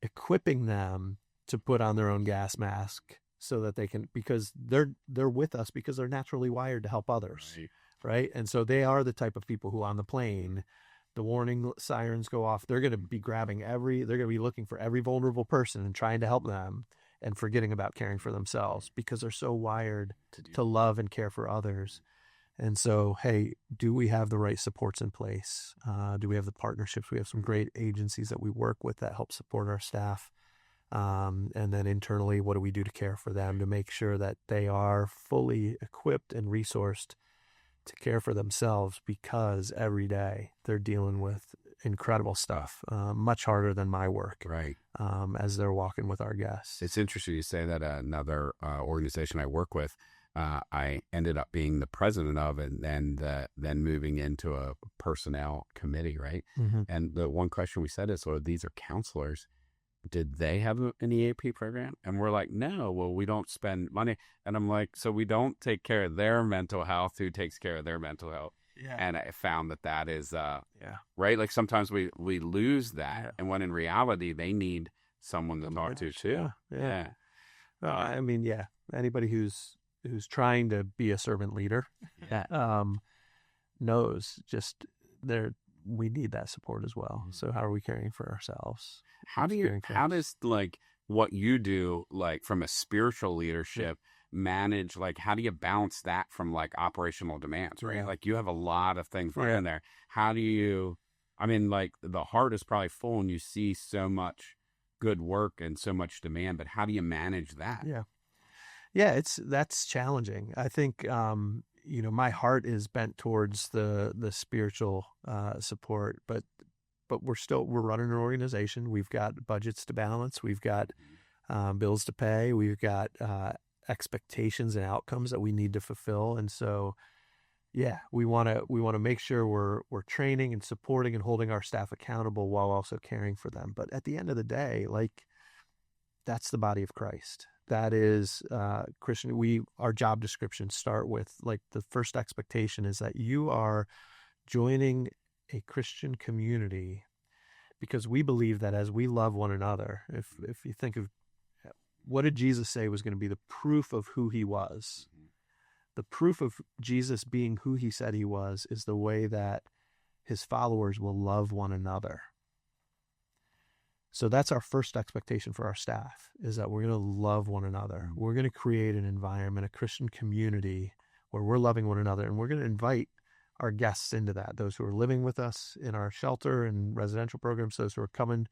equipping them to put on their own gas mask so that they can, because they're with us because they're naturally wired to help others, right? And so they are the type of people who on the plane, the warning sirens go off, they're going to be grabbing they're going to be looking for every vulnerable person and trying to help them, and forgetting about caring for themselves because they're so wired to love and care for others. And so, hey, do we have the right supports in place? Do we have the partnerships? We have some great agencies that we work with that help support our staff. And then internally, what do we do to care for them, to make sure that they are fully equipped and resourced to care for themselves, because every day they're dealing with incredible stuff, much harder than my work, right? As they're walking with our guests. It's interesting you say that. Another organization I work with, I ended up being the president of, and then moving into a personnel committee, right? Mm-hmm. And the one question we said is, well, these are counselors. Did they have an EAP program? And we're like, no, well, we don't spend money. And I'm like, so we don't take care of their mental health. Who takes care of their mental health? Yeah. And I found that is, right? Like sometimes we lose that. And when in reality, they need someone to talk to too. Yeah. Well, I mean, anybody who's trying to be a servant leader, knows just we need that support as well. Mm-hmm. So how are we caring for ourselves? How does like what you do, like from a spiritual leadership, manage, like how do you balance that from like operational demands, right? Like you have a lot of things right in there. How do you, I mean, like the heart is probably full and you see so much good work and so much demand, but how do you manage that? That's challenging. I think my heart is bent towards the spiritual support, but we're running an organization. We've got budgets to balance. We've got bills to pay. We've got expectations and outcomes that we need to fulfill. And so, we want to make sure we're training and supporting and holding our staff accountable while also caring for them. But at the end of the day, like, that's the body of Christ. That is Christian. Our job descriptions start with, like, the first expectation is that you are joining a Christian community because we believe that as we love one another, if you think of what did Jesus say was going to be the proof of who he was, the proof of Jesus being who he said he was is the way that his followers will love one another. So that's our first expectation for our staff, is that we're going to love one another. We're going to create an environment, a Christian community where we're loving one another, and we're going to invite our guests into that, those who are living with us in our shelter and residential programs, those who are coming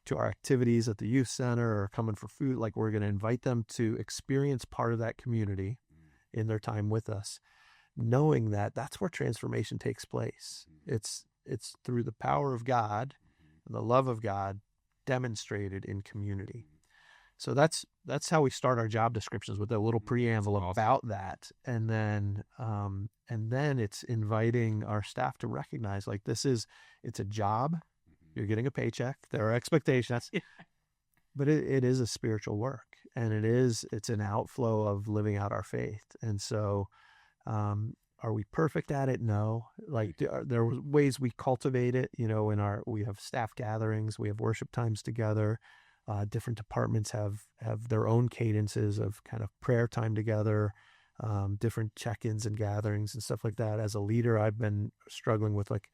to our activities at the youth center or coming for food. Like, we're going to invite them to experience part of that community in their time with us, knowing that that's where transformation takes place. It's through the power of God and the love of God demonstrated in community. So that's how we start our job descriptions, with a little preamble about that. And then it's inviting our staff to recognize, like, it's a job. You're getting a paycheck. There are expectations, but it is a spiritual work, and it's an outflow of living out our faith. And so, are we perfect at it? No. Like, there are ways we cultivate it, we have staff gatherings, we have worship times together. Different departments have their own cadences of kind of prayer time together, different check-ins and gatherings and stuff like that. As a leader, I've been struggling with, like,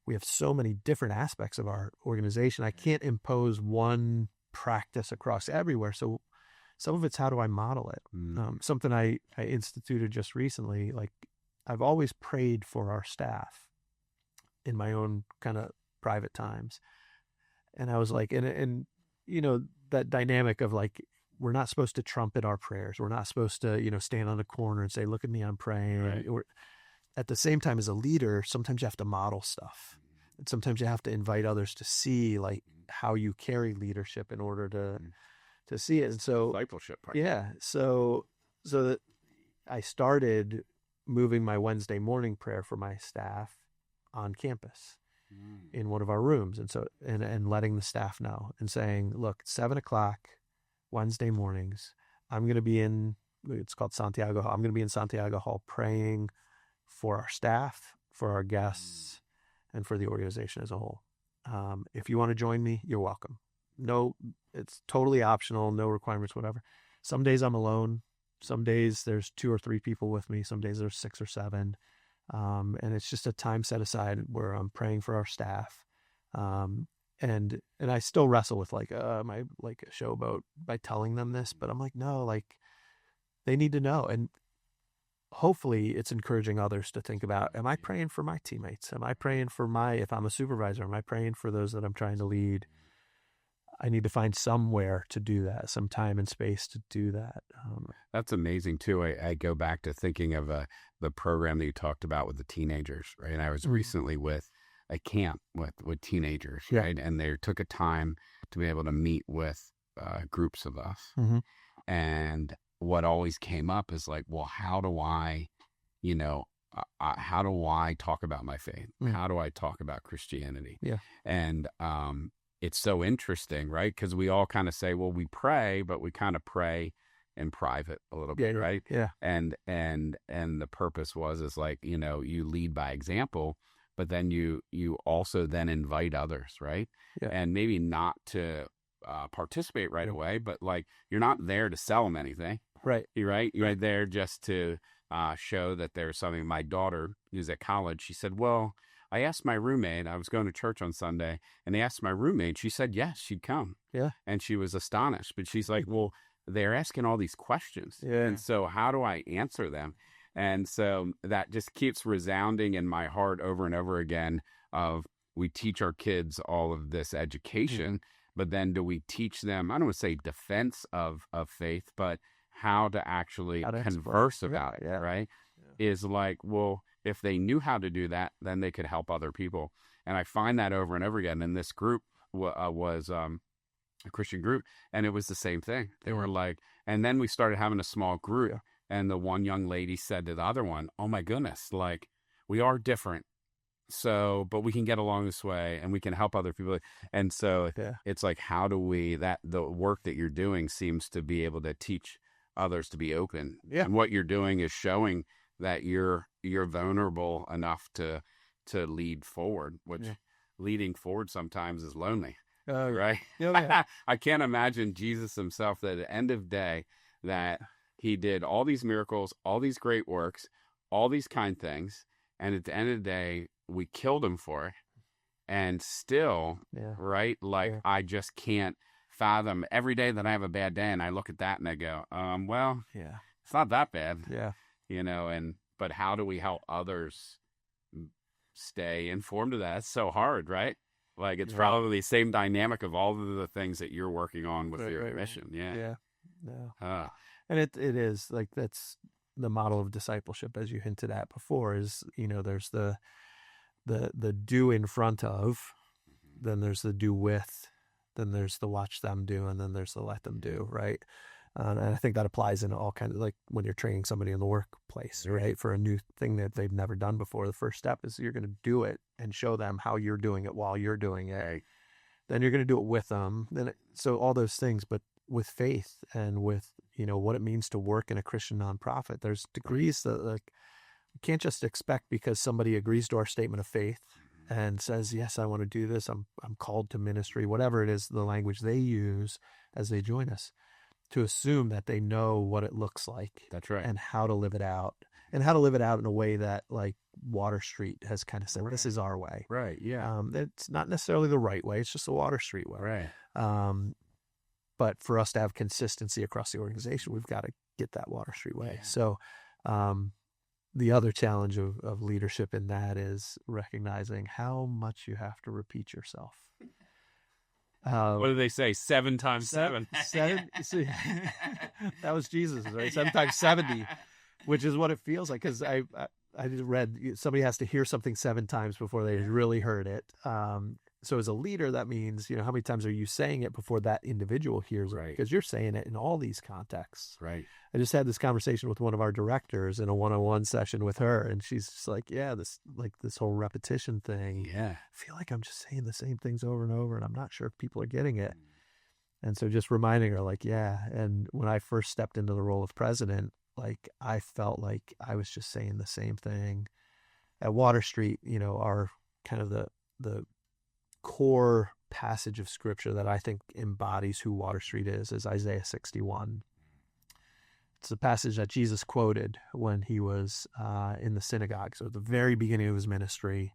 we have so many different aspects of our organization. I can't impose one practice across everywhere. So some of it's, how do I model it? Something I instituted just recently, like, I've always prayed for our staff in my own kind of private times. And I was like, and that dynamic of, like, we're not supposed to trumpet our prayers. We're not supposed to, stand on a corner and say, look at me, I'm praying. Right. At the same time, as a leader, sometimes you have to model stuff. And sometimes you have to invite others to see, like, how you carry leadership in order to see it. And so, discipleship. Yeah. So that, I started moving my Wednesday morning prayer for my staff on campus in one of our rooms. And so, and letting the staff know and saying, look, 7:00 Wednesday mornings, I'm going to be it's called Santiago Hall. I'm going to be in Santiago Hall praying for our staff, for our guests, and for the organization as a whole. If you want to join me, you're welcome. No, it's totally optional, no requirements, whatever. Some days I'm alone. Some days there's 2 or 3 people with me. Some days there's 6 or 7. And it's just a time set aside where I'm praying for our staff. And I still wrestle with my a showboat by telling them this, but I'm like, no, like they need to know. And hopefully it's encouraging others to think about, am I praying for my teammates? Am I praying for if I'm a supervisor, am I praying for those that I'm trying to lead? I need to find somewhere to do that, some time and space to do that. That's amazing too. I go back to thinking of the program that you talked about with the teenagers, right? And I was recently with a camp with teenagers, right? And they took a time to be able to meet with groups of us. And what always came up is like, well, how do I talk about my faith? How do I talk about Christianity? And it's so interesting, right? Because we all kind of say, well, we pray, but we kind of pray in private a little bit, right? And the purpose is like, you lead by example, but then you also then invite others, right? And maybe not to participate right away, but like you're not there to sell them anything, right? You're there just to show that there's something. My daughter, who's at college, she said, well, I asked my roommate, I was going to church on Sunday, and I asked my roommate, she said, yes, she'd come. And she was astonished, but she's like, well, they're asking all these questions. And so how do I answer them? And so that just keeps resounding in my heart over and over again of we teach our kids all of this education, but then do we teach them, I don't want to say defense of faith, but how to actually converse about it, right? Is like, well, if they knew how to do that, then they could help other people. And I find that over and over again. And this group was a Christian group, and it was the same thing. They were like, and then we started having a small group, and the one young lady said to the other one, oh my goodness, like we are different. So, but we can get along this way and we can help other people. And so it's like, how do the work that you're doing seems to be able to teach others to be open. And what you're doing is showing that you're vulnerable enough to lead forward, which leading forward sometimes is lonely, right? I can't imagine Jesus himself that at the end of the day that he did all these miracles, all these great works, all these kind things, and at the end of the day we killed him for it, and still right, like I just can't fathom every day that I have a bad day and I look at that and I go, well, it's not that bad. But how do we help others stay informed of that? It's so hard, right? Like it's probably the same dynamic of all of the things that you're working on with your mission. And it is like, that's the model of discipleship, as you hinted at before, is, there's the do in front of, then there's the do with, then there's the watch them do, and then there's the let them do, right? And I think that applies in all kinds of, like when you're training somebody in the workplace, right? For a new thing that they've never done before, the first step is you're going to do it and show them how you're doing it while you're doing it. Then you're going to do it with them. So all those things, but with faith and with, what it means to work in a Christian nonprofit, there's degrees that like you can't just expect because somebody agrees to our statement of faith and says, yes, I want to do this. I'm called to ministry, whatever it is, the language they use as they join us, to assume that they know what it looks like. That's right. And how to live it out. And how to live it out in a way that like Water Street has kind of said, this is our way. Right. Yeah. It's not necessarily the right way. It's just the Water Street way. Right. But for us to have consistency across the organization, we've got to get that Water Street way. Yeah. So the other challenge of leadership in that is recognizing how much you have to repeat yourself. What do they say? 7 times 7. See, that was Jesus, right? 7 times 70, which is what it feels like. Because I read somebody has to hear something 7 times before they really heard it. so as a leader, that means, how many times are you saying it before that individual hears it? Because you're saying it in all these contexts. Right. I just had this conversation with one of our directors in a one-on-one session with her, and she's just like, yeah, this whole repetition thing. Yeah. I feel like I'm just saying the same things over and over, and I'm not sure if people are getting it. And so just reminding her, like, yeah. And when I first stepped into the role of president, like, I felt like I was just saying the same thing. At Water Street, our kind of the core passage of scripture that I think embodies who Water Street is Isaiah 61. It's a passage that Jesus quoted when he was in the synagogue. So at the very beginning of his ministry,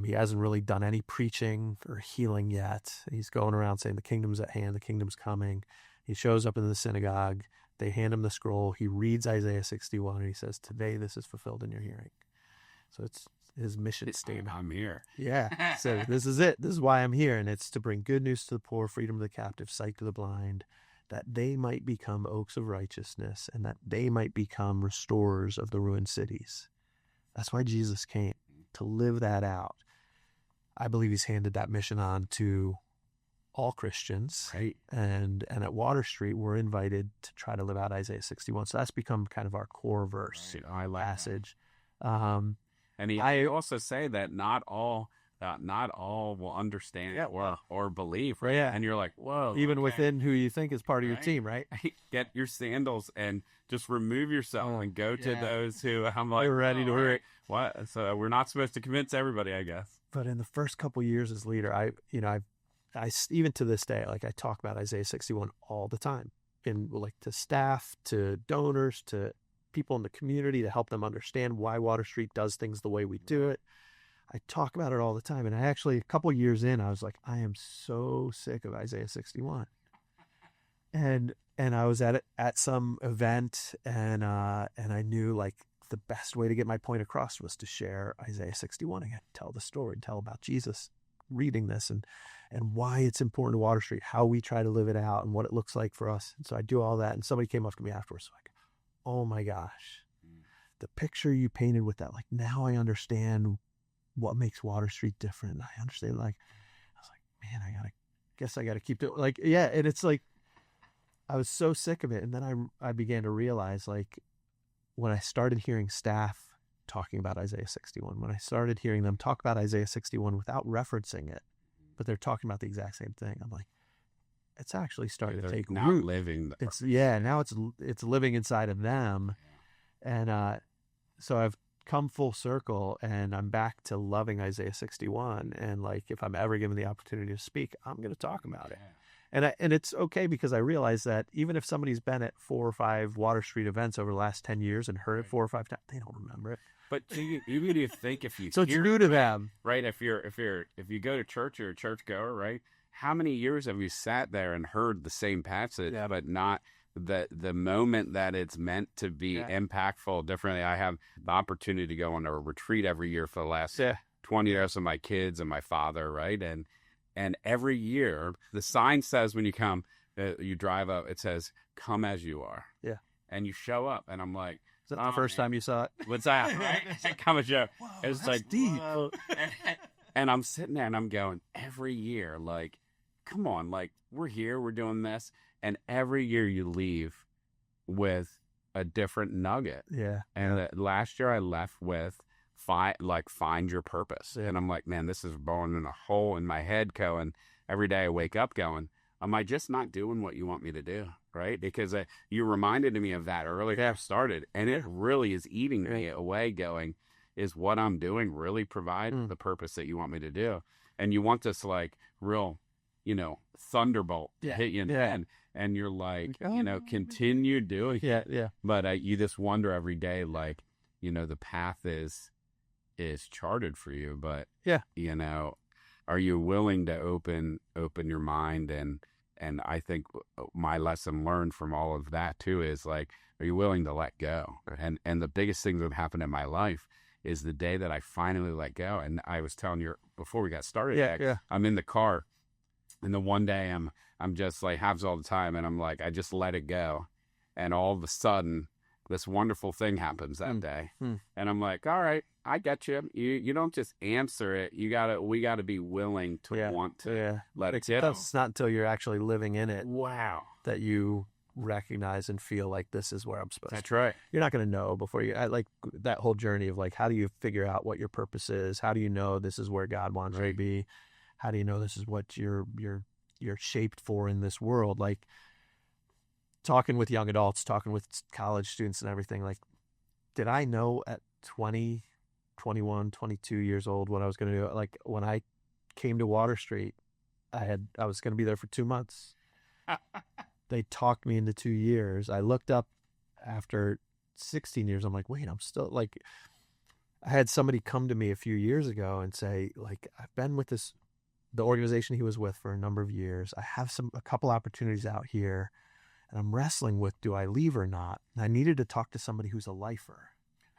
he hasn't really done any preaching or healing yet. He's going around saying the kingdom's at hand, the kingdom's coming. He shows up in the synagogue. They hand him the scroll. He reads Isaiah 61, and he says, today this is fulfilled in your hearing. So it's his mission statement. I'm here. Yeah. So this is it. This is why I'm here. And it's to bring good news to the poor, freedom to the captive, sight to the blind, that they might become oaks of righteousness and that they might become restorers of the ruined cities. That's why Jesus came, to live that out. I believe he's handed that mission on to all Christians. Right. And at Water Street, we're invited to try to live out Isaiah 61. So that's become kind of our core verse, I like passage. And I also say that not all will understand or believe. Right. Yeah. And you're like, whoa. Even within who you think is part of your team, right? Get your sandals and just remove yourself and go to those who I'm like, we're ready to work. What? So we're not supposed to convince everybody, I guess. But in the first couple of years as leader, I even to this day, like, I talk about Isaiah 61 all the time, and like to staff, to donors, to people in the community, to help them understand why Water Street does things the way we do it. I talk about it all the time. And I actually, a couple of years in, I was like, I am so sick of Isaiah 61. And I was at some event, and I knew, like, the best way to get my point across was to share Isaiah 61 again, tell the story, tell about Jesus reading this and why it's important to Water Street, how we try to live it out, and what it looks like for us. And so I do all that, and somebody came up to me afterwards, like, oh my gosh, the picture you painted with that, like, now I understand what makes Water Street different. I understand, like, I was like, man, I gotta keep doing, like, yeah. And it's like, I was so sick of it. And then I began to realize, like, when I started hearing staff talking about Isaiah 61, when I started hearing them talk about Isaiah 61 without referencing it, but they're talking about the exact same thing, I'm like, it's actually starting to take root. Now it's living inside of them. And so I've come full circle, and I'm back to loving Isaiah 61. And, like, if I'm ever given the opportunity to speak, I'm going to talk about it. And it's okay, because I realize that even if somebody's been at 4 or 5 Water Street events over the last 10 years and heard it 4 or 5 times, they don't remember it. But you think if you so it's new to them, right? If you go to church, you're a churchgoer, right? How many years have you sat there and heard the same passage, but not the moment that it's meant to be impactful differently? I have the opportunity to go on a retreat every year for the last 20 years with my kids and my father, right? And every year the sign says, when you come, you drive up, it says, "Come as you are." Yeah. And you show up, and I'm like, is that the first time you saw it? What's that? Right? Come as you are. Whoa, it's like deep. And I'm sitting there and I'm going, every year, like, come on, like, we're here, we're doing this. And every year you leave with a different nugget. Yeah. And last year I left with find your purpose. Yeah. And I'm like, man, this is burning a hole in my head going, every day I wake up going, am I just not doing what you want me to do? Right? Because you reminded me of that earlier. I started, and it really is eating me away going, is what I'm doing really provide the purpose that you want me to do? And you want this, like, real, thunderbolt to hit you in the head. And you're like, continue doing it. Yeah. But you just wonder every day, like, the path is charted for you. But, are you willing to open your mind? And I think my lesson learned from all of that too is, like, are you willing to let go? And the biggest thing that happened in my life is the day that I finally let go. And I was telling you before we got started, I'm in the car, and the one day I'm just like, happens all the time, and I'm like, I just let it go, and all of a sudden this wonderful thing happens that day. Mm. And I'm like, all right, I get you. You don't just answer it. We gotta be willing to want to let it go. It's not until you're actually living in it. Wow. That you recognize and feel like this is where I'm supposed to. That's right. You're not going to know before I like that whole journey of like, how do you figure out what your purpose is? How do you know this is where God wants you to be? How do you know this is what you're shaped for in this world? Like talking with young adults, talking with college students and everything, like, did I know at 20, 21, 22 years old what I was going to do? Like when I came to Water Street, I was going to be there for 2 months. They talked me into 2 years. I looked up after 16 years. I'm like, wait, I'm still like, I had somebody come to me a few years ago and say, like, I've been with the organization he was with for a number of years. I have a couple opportunities out here and I'm wrestling with, do I leave or not? And I needed to talk to somebody who's a lifer.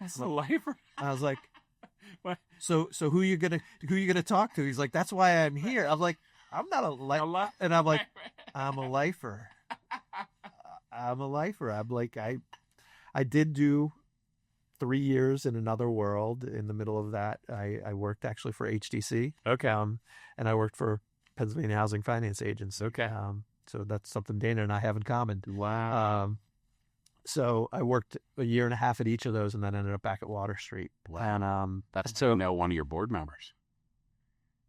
That's a lifer? I was like, what? So who you gonna talk to? He's like, that's why I'm here. I'm like, I'm not a lifer. And I'm like, I'm a lifer. I'm a lifer. I'm like, I did do 3 years in another world. In the middle of that, I worked actually for HDC. Okay. And I worked for Pennsylvania Housing Finance Agents. Okay. So that's something Dana and I have in common. Wow. So I worked a year and a half at each of those and then ended up back at Water Street. Wow. And that's so know one of your board members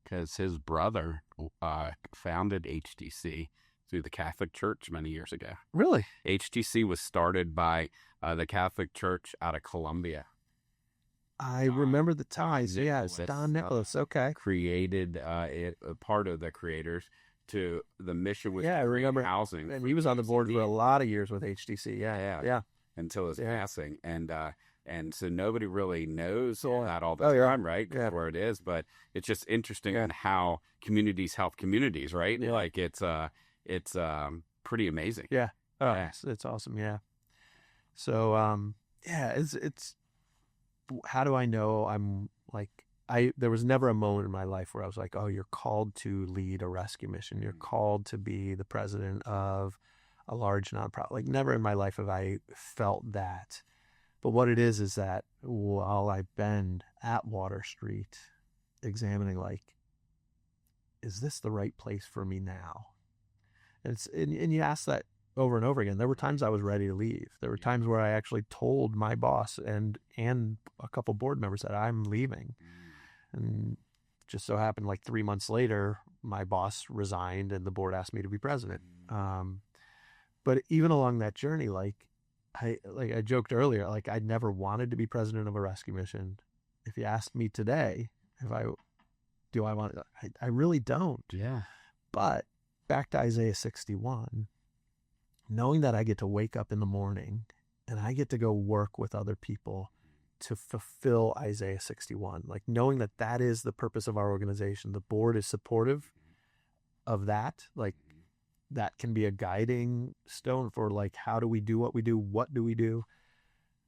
because his brother founded HDC through the Catholic Church many years ago. Really? HTC was started by the Catholic Church out of Columbia. I remember the ties. Yes, Don Nicholas. Okay. Created part of the creators to the mission with I remember housing. And he was on the board for a lot of years with HTC. Yeah. Until his passing. And so nobody really knows that all the time, right? Yeah. Where it is. But it's just interesting on how communities help communities, right? Yeah. Like it's pretty amazing. Yeah. Oh, yeah. It's awesome. Yeah. So, it's how do I know I'm like, there was never a moment in my life where I was like, oh, you're called to lead a rescue mission. You're called to be the president of a large nonprofit. Like never in my life have I felt that. But what it is that while I've been at Water Street examining, like, is this the right place for me now? And you ask that over and over again. There were times I was ready to leave. There were times where I actually told my boss and a couple board members that I'm leaving. And just so happened, like 3 months later, my boss resigned and the board asked me to be president. But even along that journey, like I joked earlier, like I never wanted to be president of a rescue mission. If you asked me today, I really don't. Yeah. But back to Isaiah 61, knowing that I get to wake up in the morning and I get to go work with other people to fulfill Isaiah 61, like knowing that that is the purpose of our organization. The board is supportive of that. Like that can be a guiding stone for like, how do we do what we do? What do we do?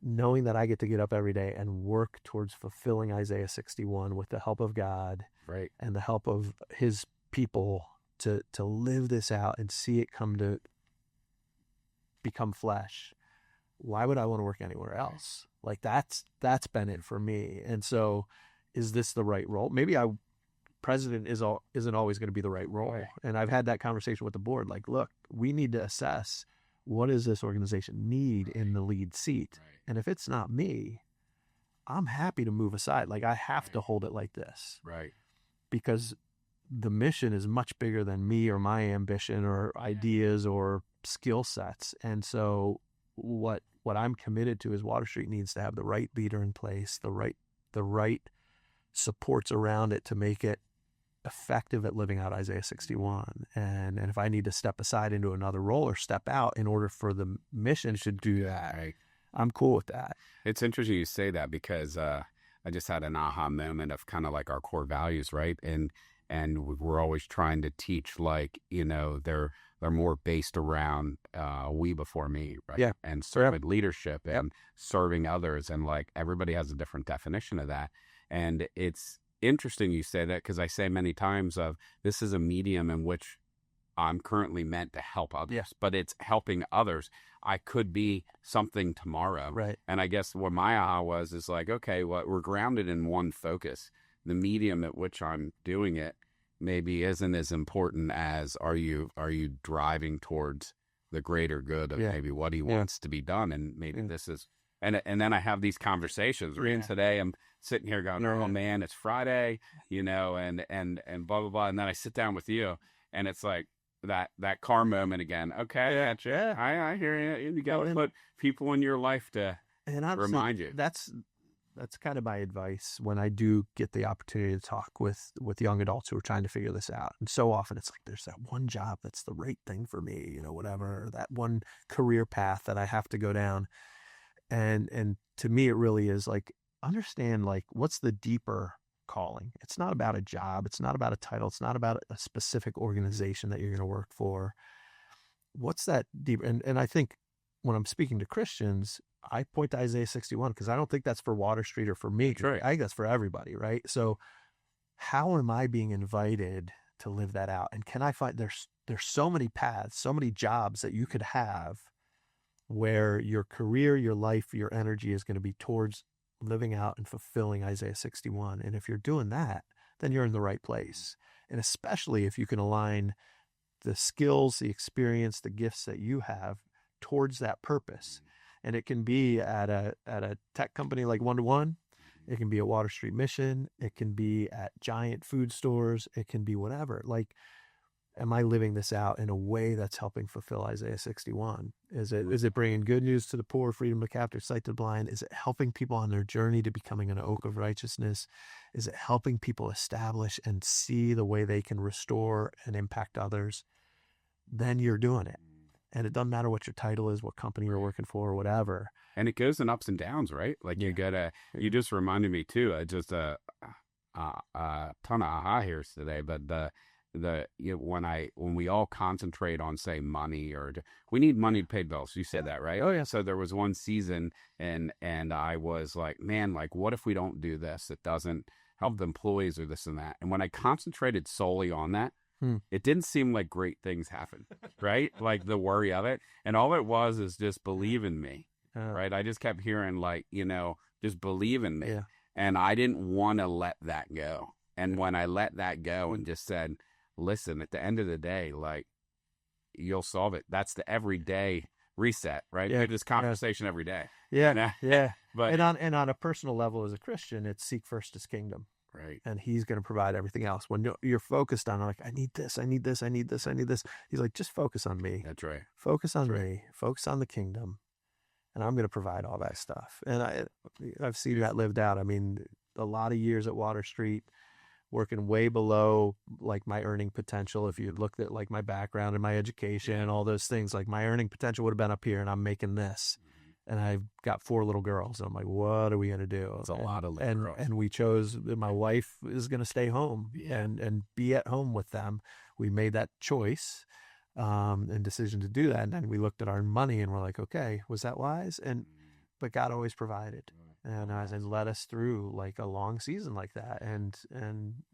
Knowing that I get to get up every day and work towards fulfilling Isaiah 61 with the help of God, right, and the help of his people to live this out and see it come to become flesh. Why would I want to work anywhere else? Like that's been it for me. And so is this the right role? Maybe president isn't always going to be the right role. Right. And I've had that conversation with the board. Like, look, we need to assess what does this organization need in the lead seat? Right. And if it's not me, I'm happy to move aside. Like I have to hold it like this. Right. Because the mission is much bigger than me or my ambition or ideas or skill sets. And so what I'm committed to is Water Street needs to have the right leader in place, the right supports around it to make it effective at living out Isaiah 61. And if I need to step aside into another role or step out in order for the mission to do that, right, I'm cool with that. It's interesting you say that because I just had an aha moment of kind of like our core values, right? And we're always trying to teach, like, you know, they're more based around we before me, right? Yeah. And servant leadership and serving others. And like everybody has a different definition of that. And it's interesting you say that because I say many times of this is a medium in which I'm currently meant to help others, Yeah. but it's helping others. I could be something tomorrow. Right. And I guess what my aha was is like, okay, well, we're grounded in one focus. The medium at which I'm doing it maybe isn't as important as are you driving towards the greater good of maybe what he wants to be done. And maybe this is, and then I have these conversations. Right? And today I'm sitting here going, oh man, it's Friday, you know, and blah, blah, blah. And then I sit down with you and it's like that car moment again. Okay. I hear you. You got to put people in your life to remind you. That's kind of my advice when I do get the opportunity to talk with young adults who are trying to figure this out. And so often it's like, there's that one job that's the right thing for me, you know, whatever, or that one career path that I have to go down. And to me, it really is like, understand like what's the deeper calling. It's not about a job. It's not about a title. It's not about a specific organization that you're going to work for. What's that deeper? And I think when I'm speaking to Christians, I point to Isaiah 61 because I don't think that's for Water Street or for me. Right. I think that's for everybody, right? So how am I being invited to live that out? And can I find there's so many paths, so many jobs that you could have where your career, your life, your energy is going to be towards living out and fulfilling Isaiah 61. And if you're doing that, then you're in the right place. And especially if you can align the skills, the experience, the gifts that you have towards that purpose. And it can be at a tech company like One to One. It can be a Water Street Mission. It can be at giant food stores. It can be whatever. Like, am I living this out in a way that's helping fulfill Isaiah 61? Is it bringing good news to the poor, freedom to the captive, sight to the blind? Is it helping people on their journey to becoming an oak of righteousness? Is it helping people establish and see the way they can restore and impact others? Then you're doing it. And it doesn't matter what your title is, what company you're working for, or whatever. And it goes in ups and downs, right? Like you just reminded me too, just a ton of aha here's today, but when we all concentrate on say money or we need money to pay bills. You said that, right? Oh yeah. So there was one season and I was like, man, like what if we don't do this? It doesn't help the employees or this and that. And when I concentrated solely on that, it didn't seem like great things happened, right? Like the worry of it. And all it was is just believe in me, right? I just kept hearing like, you know, just believe in me. Yeah. And I didn't want to let that go. And when I let that go and just said, listen, at the end of the day, like you'll solve it. That's the everyday reset, right? Yeah. This conversation every day. Yeah. Yeah. But and on a personal level as a Christian, it's seek first his kingdom. Right. And he's going to provide everything else. When you're focused on like, I need this, I need this, I need this, I need this. He's like, just focus on me. That's right. Focus on me. Focus on the kingdom. And I'm going to provide all that stuff. And I've seen that lived out. I mean, a lot of years at Water Street, working way below like my earning potential. If you looked at like my background and my education and all those things, like my earning potential would have been up here and I'm making this. And I've got 4 little girls. And I'm like, what are we going to do? It's a lot of little girls. And we chose, my wife is going to stay home and be at home with them. We made that choice and decision to do that. And then we looked at our money and we're like, okay, was that wise? But God always provided. And led us through like a long season like that. And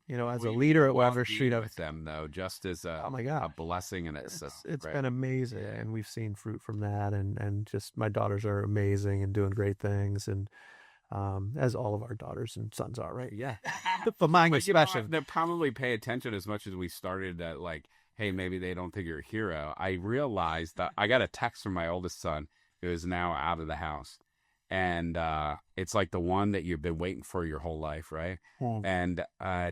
you know, as a leader at Water Street, with them though, just as a blessing, and it's been amazing. And we've seen fruit from that. And just my daughters are amazing and doing great things. And as all of our daughters and sons are, right? Yeah. But mine especially. They probably pay attention as much as we started at like, hey, maybe they don't think you're a hero. I realized that I got a text from my oldest son who is now out of the house. And it's like the one that you've been waiting for your whole life, right? And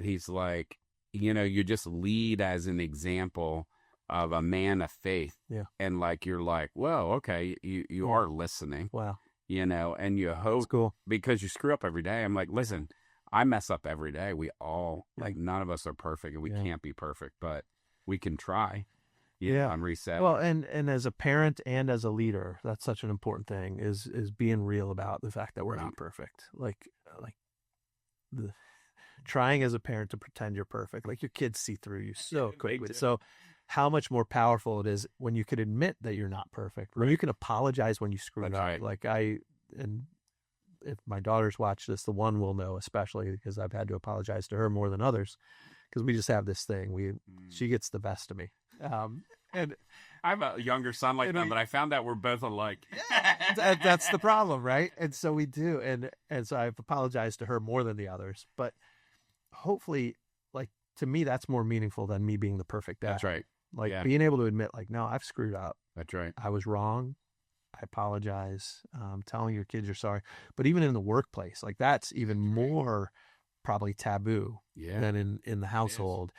he's like, you know, you just lead as an example of a man of faith. Yeah. And like, you're like, whoa, okay, you are listening. Wow. You know, and you hope cool. Because you screw up every day. I'm like, listen, I mess up every day. We all, like, none of us are perfect and we can't be perfect, but we can try. On reset. Well, and as a parent and as a leader, that's such an important thing is being real about the fact that we're not perfect. Like trying as a parent to pretend you're perfect. Like your kids see through you so quickly. So how much more powerful it is when you can admit that you're not perfect, when you can apologize when you screw up. Right. Like and if my daughters watch this, the one will know, especially because I've had to apologize to her more than others because we just have this thing. She gets the best of me. And I have a younger son like that, but I found that we're both alike. That's the problem, right? And so we do. And so I've apologized to her more than the others. But hopefully, like, to me, that's more meaningful than me being the perfect dad. That's right. Like, being able to admit, like, no, I've screwed up. That's right. I was wrong. I apologize. Telling your kids you're sorry. But even in the workplace, like, that's even more probably taboo than in the household.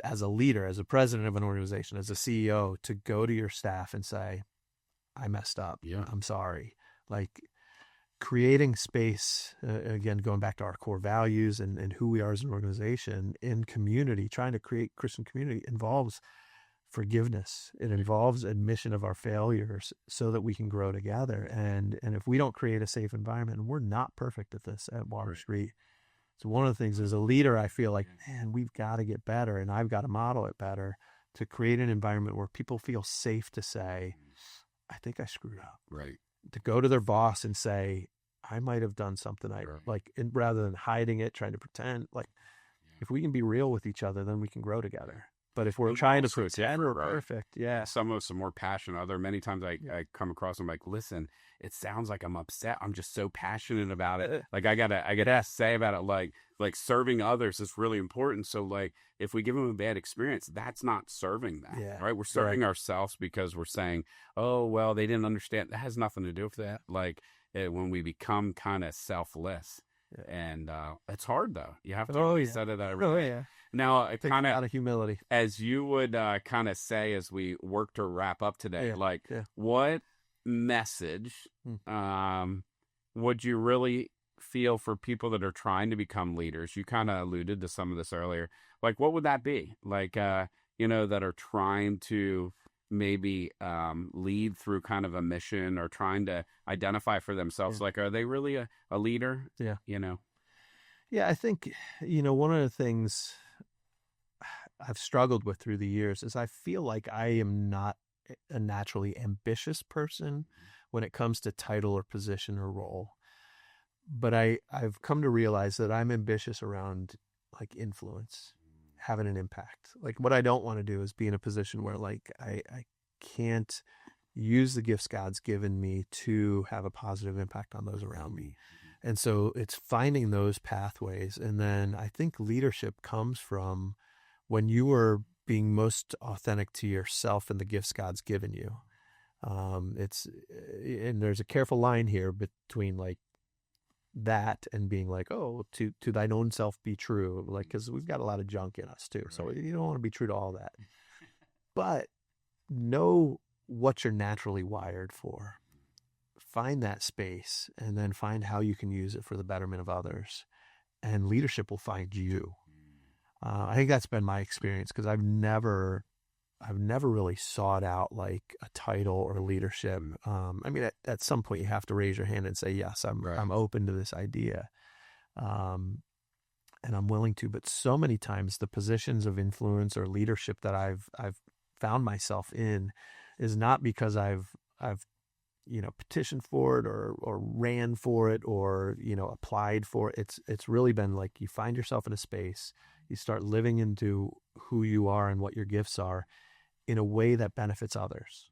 As a leader, as a president of an organization, as a CEO, to go to your staff and say, I messed up. I'm sorry. Like, creating space, again, going back to our core values and who we are as an organization in community, trying to create Christian community involves forgiveness. It involves admission of our failures so that we can grow together. And if we don't create a safe environment, and we're not perfect at this at Water Street. So one of the things as a leader, I feel like, man, we've got to get better, and I've got to model it better to create an environment where people feel safe to say, I think I screwed up. Right. To go to their boss and say, I might have done something rather than hiding it, trying to pretend. Like, if we can be real with each other, then we can grow together. But if we're trying to pretend we're perfect, some of us are more passionate. Many times I come across them like, listen, it sounds like I'm upset. I'm just so passionate about it. Like, I gotta say about it. Like serving others is really important. So like, if we give them a bad experience, that's not serving them, right? We're serving ourselves because we're saying, oh, well, they didn't understand. That has nothing to do with that. Like, when we become kind of selfless. And it's hard though. You have to set it out. Now, I kind of out of humility, as you would kind of say as we work to wrap up today. What message would you really feel for people that are trying to become leaders? You kind of alluded to some of this earlier. Like, what would that be? Like, that are trying to maybe lead through kind of a mission or trying to identify for themselves. Like, are they really a leader? I think, one of the things I've struggled with through the years is I feel like I am not a naturally ambitious person when it comes to title or position or role. But I've come to realize that I'm ambitious around like influence, having an impact. Like, what I don't want to do is be in a position where like I can't use the gifts God's given me to have a positive impact on those around me. And so it's finding those pathways. And then I think leadership comes from when you are being most authentic to yourself and the gifts God's given you. And there's a careful line here between like that and being like, oh, to thine own self be true. Like, cause we've got a lot of junk in us too. Right. So you don't want to be true to all that, but know what you're naturally wired for. Find that space and then find how you can use it for the betterment of others, and leadership will find you. I think that's been my experience because I've never really sought out like a title or leadership. I mean, at some point you have to raise your hand and say, yes, I'm open to this idea. And I'm willing to, but so many times the positions of influence or leadership that I've found myself in is not because I've petitioned for it or ran for it or, applied for it. It's really been like you find yourself in a space, you start living into who you are and what your gifts are in a way that benefits others.